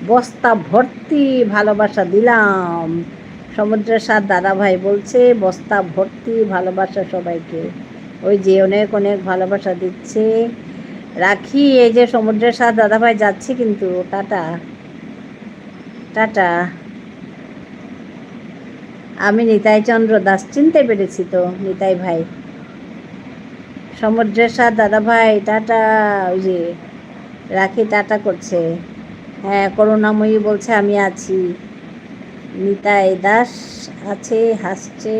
বস্তা ভর্তি ভালোবাসা দিলাম। সমুদ্রের সাথ দাদা ভাই বলছে বস্তা ভর্তি ভালোবাসা সবাইকে। ওই যে অনেক অনেক ভালোবাসা দিচ্ছে। রাখি, এই যে সমুদ্রের সাথ দাদা ভাই যাচ্ছি কিন্তু। Tata tata. আমি নিতাই চন্দ্র দাস, চিনতে পেরেছি তো নিতাই ভাই। সমুদ্রের সাথ দাদা ভাই টাটা। ওই যে রাখি টাটা করছে। হ্যাঁ, করুণাময়ী বলছে আমি আছি। নিতাই দাস আছে, হাসছে।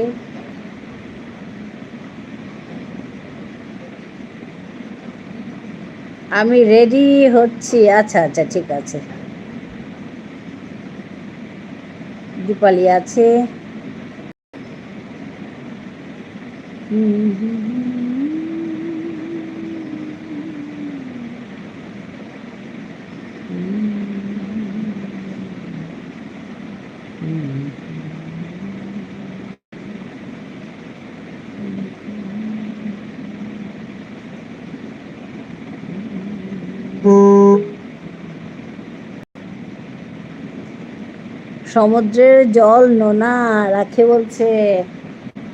আমি রেডি হচ্ছি। আচ্ছা আচ্ছা, ঠিক আছে। দীপালি আছে। সমুদ্রের জল নোনা, রাখে বলছে।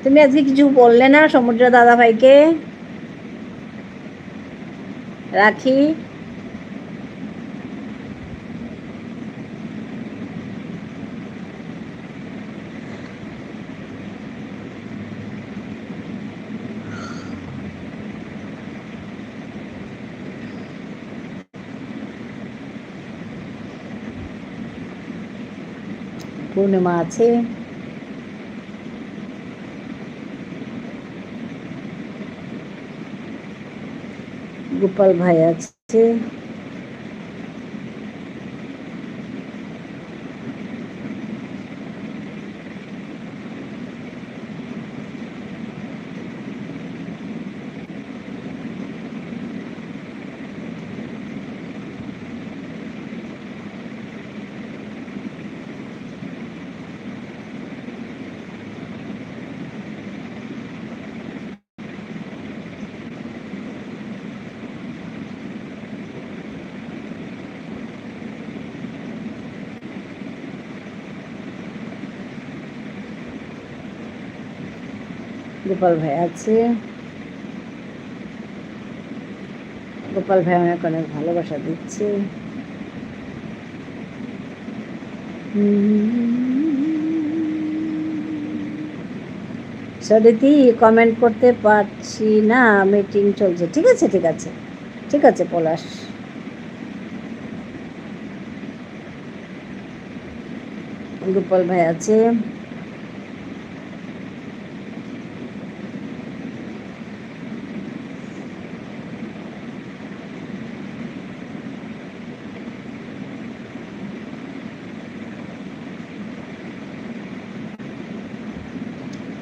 তুমি আজকে কিছু বললে না সমুদ্র দাদা ভাইকে? রাখি, পূর্ণিমা আছে। গোপাল ভাই আছে। গোপাল ভাই আছে। গোপাল ভাই অনেক অনেক ভালোবাসা দিচ্ছে। সরিতি কমেন্ট করতে পারছি না, মিটিং চলছে। ঠিক আছে ঠিক আছে ঠিক আছে পলাশ। গোপাল ভাই আছে।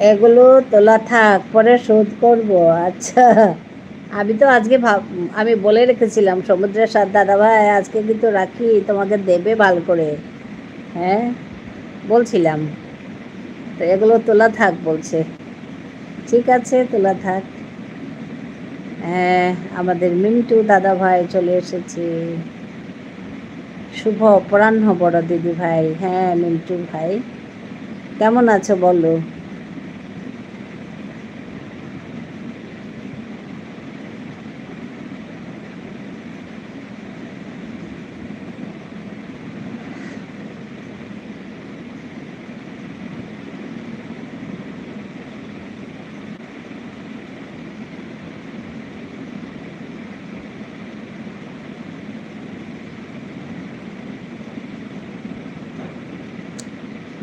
এগুলো তোলা থাক, পরে শোধ করব। আচ্ছা, আমি তো আজকে আমি বলে রেখেছিলাম সমুদ্রের সাথ দাদা ভাই আজকে কিন্তু রাখি তোমাকে দেবে ভালো করে। হ্যাঁ, বলছিলাম তো। এগুলো তোলা থাক বলছে। ঠিক আছে, তোলা থাক। হ্যাঁ, আমাদের মিন্টু দাদা ভাই চলে এসেছে। শুভ অপরাহ্ন বড় দিদি ভাই। হ্যাঁ মিন্টু ভাই, কেমন আছো বলো?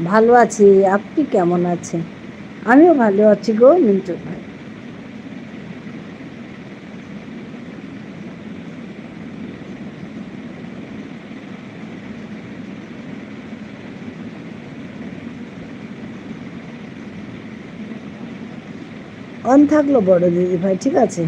ভালো আছি, আপনি কেমন আছেন? আমিও ভালো আছি গো মিন্টু ভাই। অন থাকলো বড় দিদি ভাই, ঠিক আছে।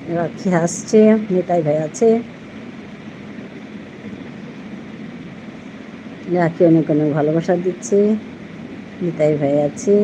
রাখি হাসছে, নিতাই ভাই আছে, রাখি অনেক অনেক ভালোবাসা দিচ্ছে, নিতাই ভাই আছে।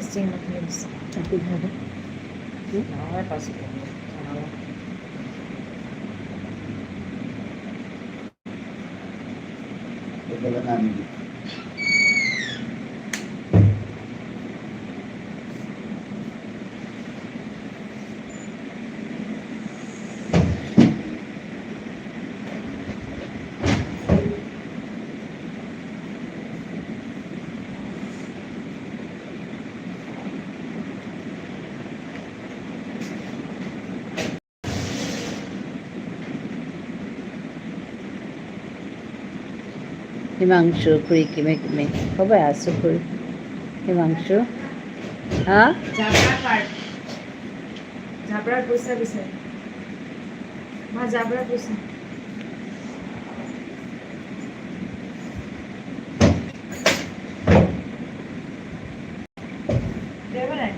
টেস্টিং মাখি দিছে কিভাবে নহয় পাছত এগুলো নামি দিই। হিমাংশু খুৰী কিমে কিমে সবাই আছো খুৰী হিমাংশু হা জাবৰা কাৰ্ড জাবৰাৰ পইচা দিছে মা জাবৰাৰ পইচা দেব নাই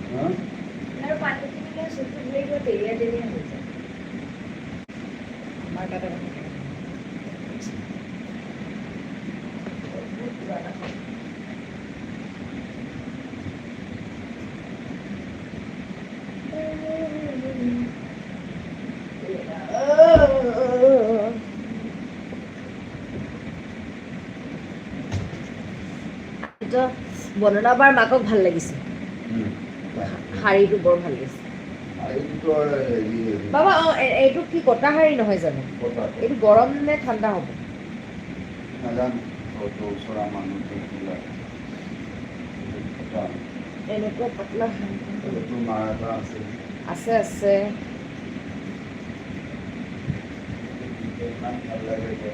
হ্যাঁ? আৰু পানী কিনিলে চুটটো ধৰি গৈ তেৰিয়া তেৰিয়া হৈ যায় আমাৰ তাতে বন্দনা বাৰ মাকক ভাল লাগিছে শাড়ীটো বৰ ভাল লাগিছে আর এইটো হেৰি বাবা এইটো কি কটা শাড়ী নহয় জানো কথা এইটো গৰম নে ঠাণ্ডা হ'ব নাজানো হয়তো ওচৰা মানুহটো কিবা কথা এনেকুৱা পাতলা শাড়ী এইটো মাৰ এটা আছে আছে আছে ইমান ভাল লাগে যে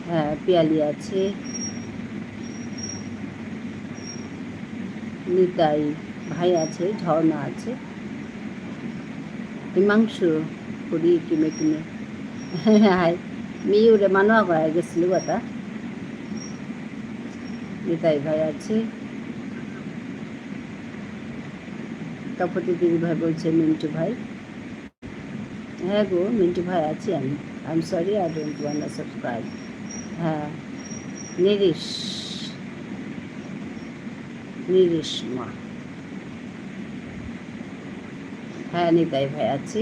হ্যাঁ, পিয়ালি আছে, নিতাই ভাই আছে, ঝর্ণা আছে, হিমাংশু কৰি কিনে কিনে মিউরে মানুয়া করা গেছিল কথা। নিতাই ভাই আছে, তপতি দিদি ভাই বলছে মিন্টু ভাই। হ্যাঁ গো, মিন্টু ভাই আছি আমি। I am sorry, I don't want to subscribe. হ্যাঁ, নিরিশ মা। হ্যাঁ, নিতাই ভাই আছি।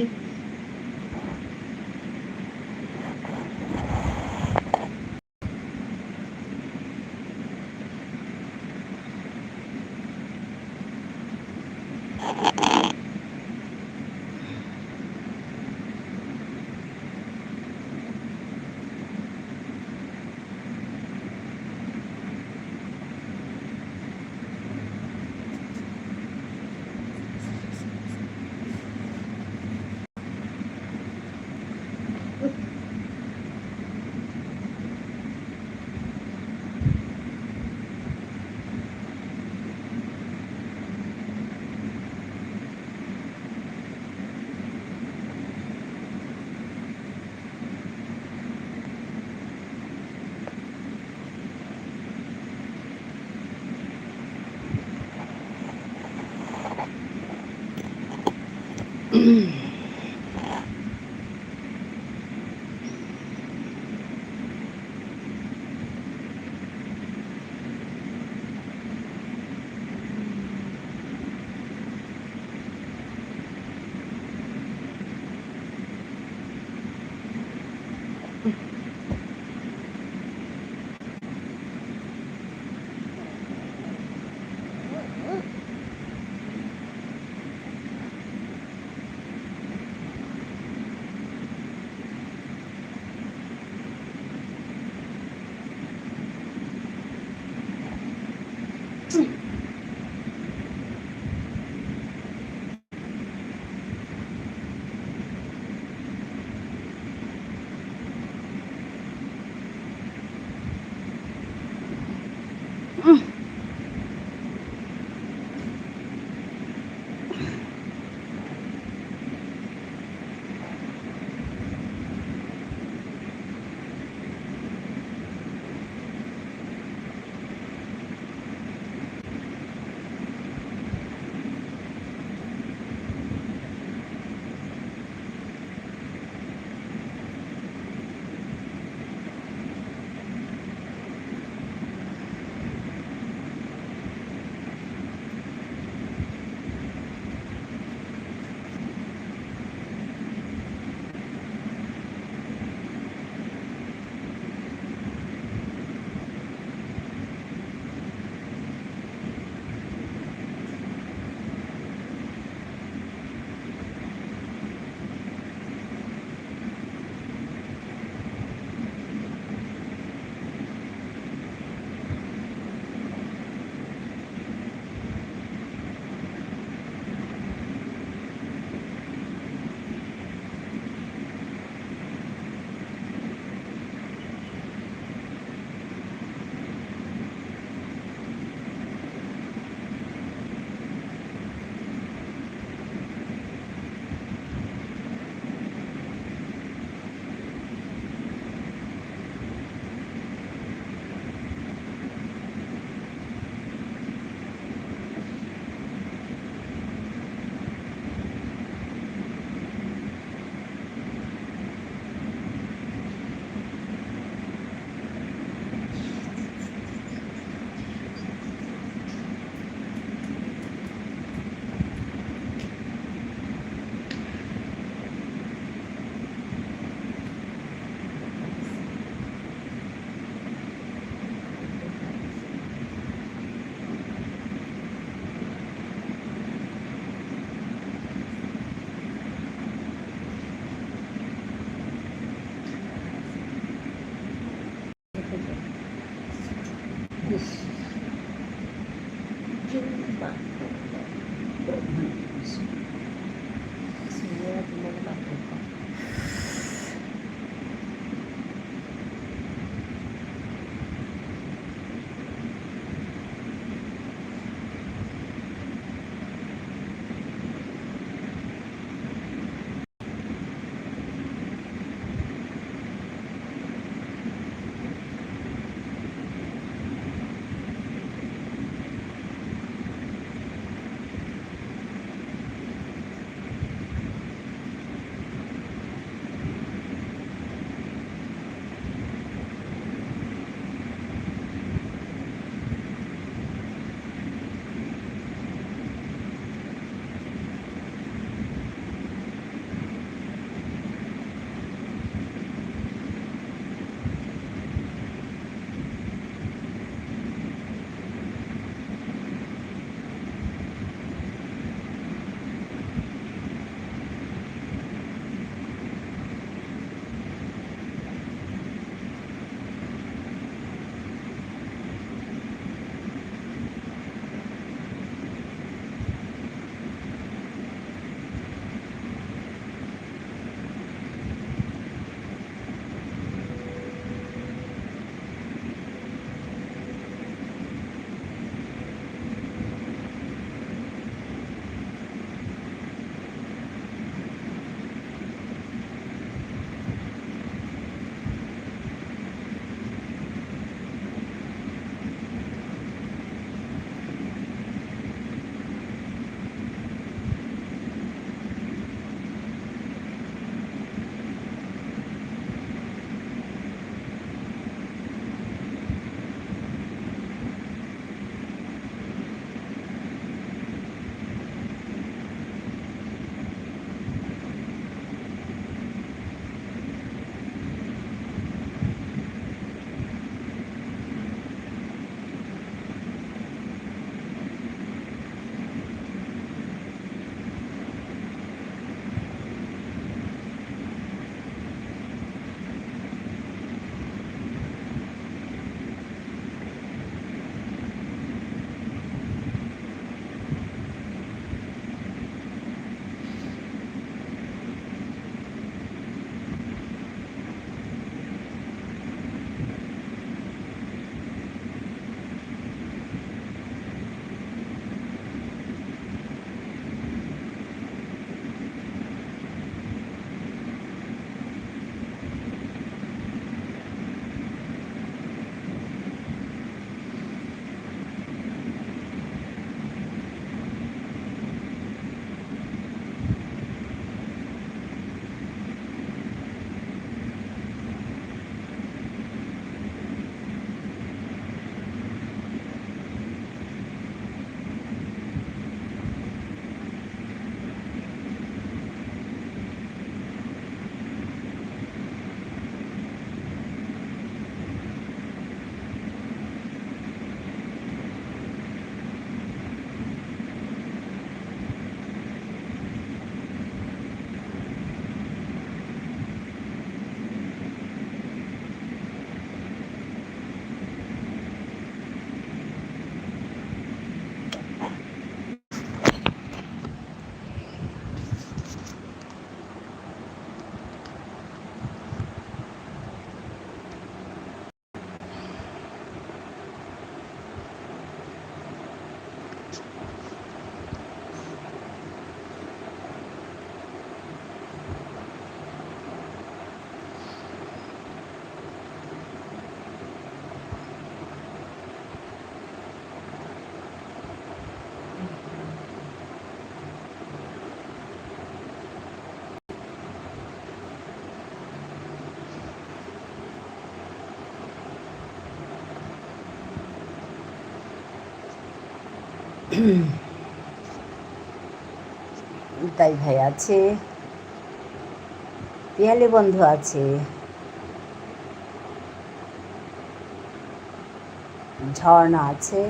তাই ভাই আছে, পিয়ালি বন্ধু আছে, ঝর্ণা আছে,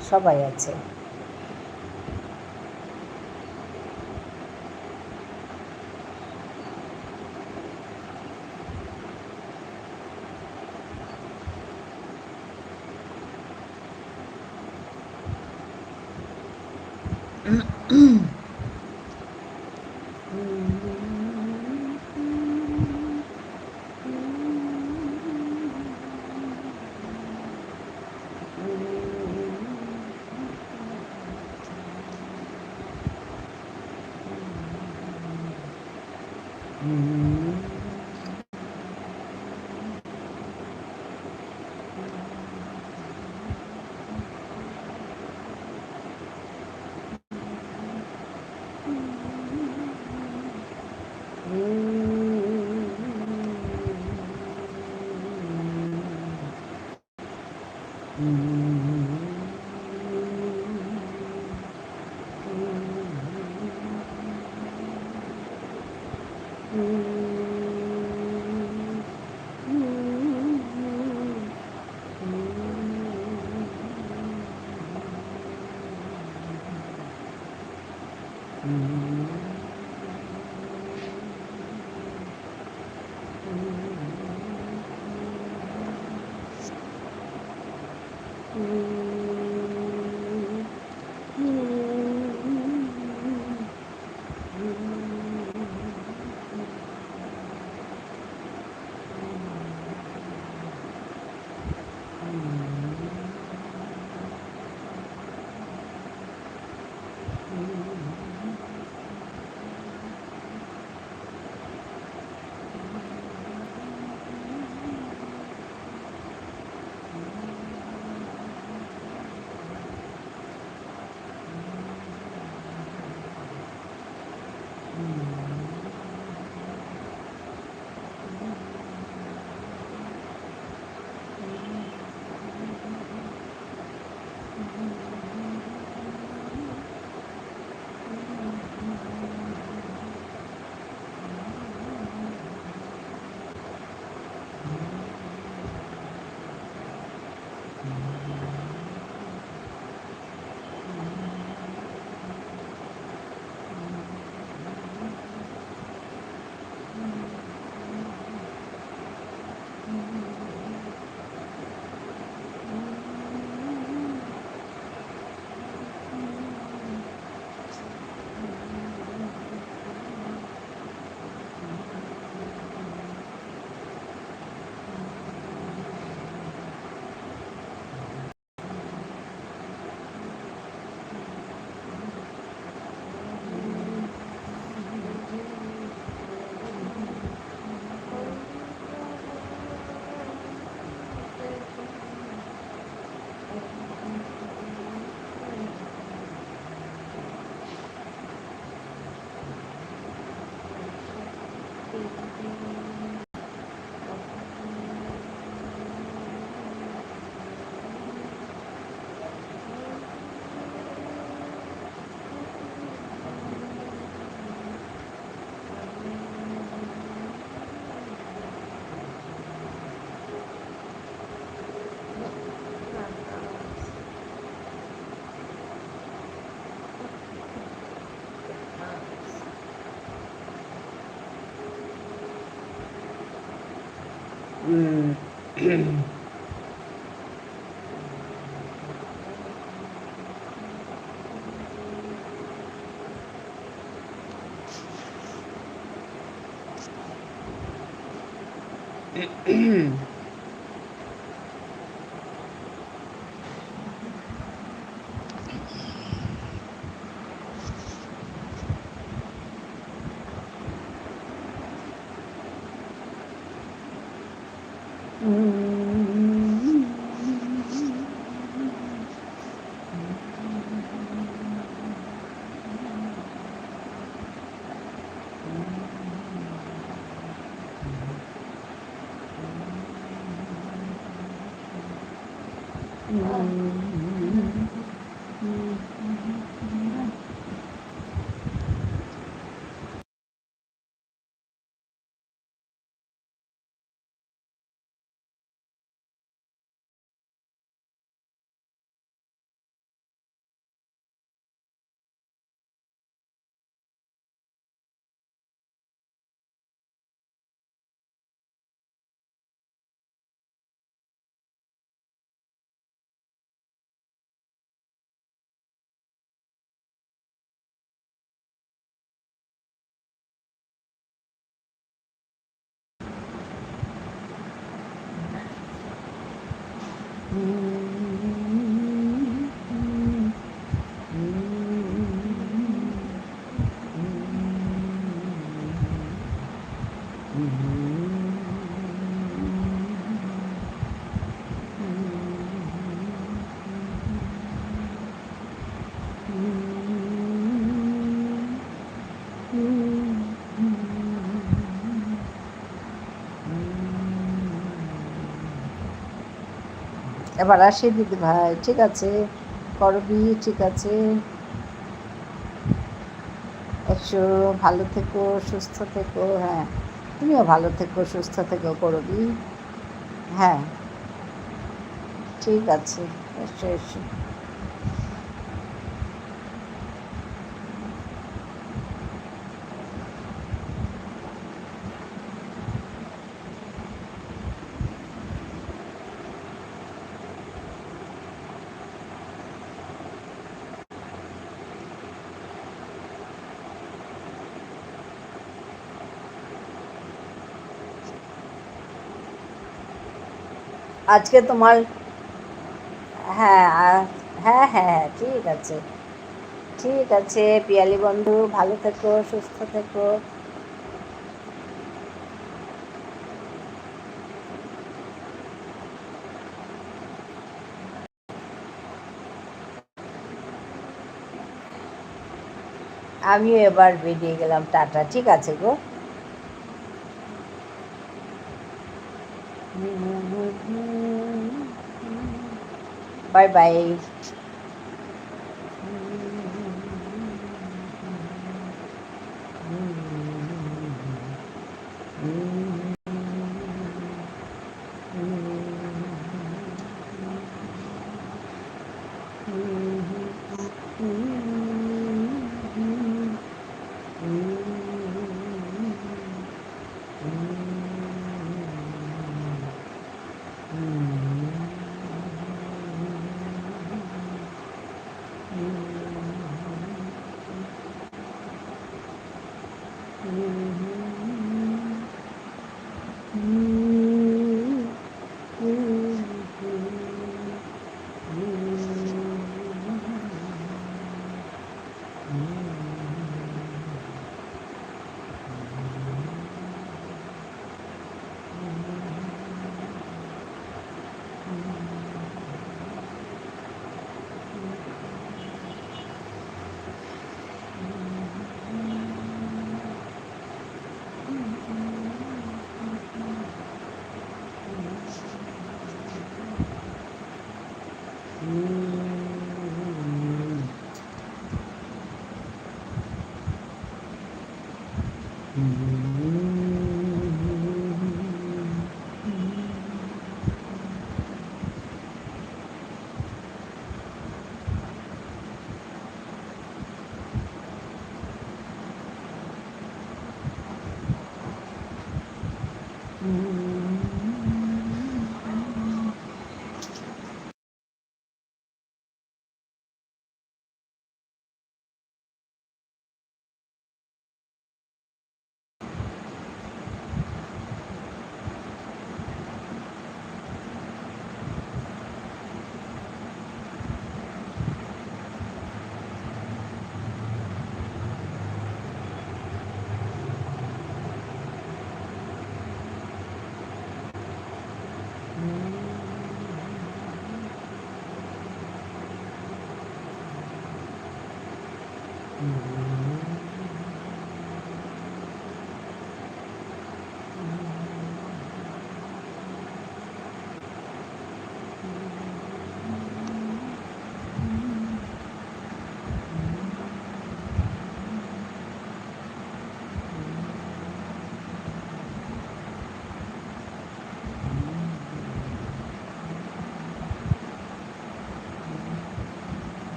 সবাই আছে। এবার আসি দিদি ভাই, ঠিক আছে, করবি, ঠিক আছে, একটু ভালো থেকো, সুস্থ থেকো। হ্যাঁ, তুমিও ভালো থেকো, সুস্থ থেকো করবি। হ্যাঁ, ঠিক আছে, এসো এসো। আজকে তোমার, হ্যাঁ হ্যাঁ হ্যাঁ হ্যাঁ, ঠিক আছে, ঠিক আছে পিয়ালি বন্ধু, ভালো থেকো, সুস্থ থেকো। আমিও এবার বেরিয়ে গেলাম, টাটা, ঠিক আছে গো। Bye bye.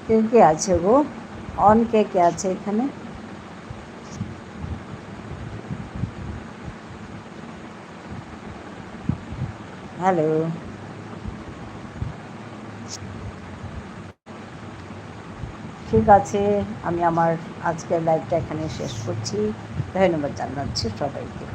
কে কে আছে গো? অন কে কে আছে এখানে? হ্যালো, ঠিক আছে, আমি আমার আজকের লাইভটা এখানে শেষ করছি। ধন্যবাদ জানাচ্ছি সবাইকে।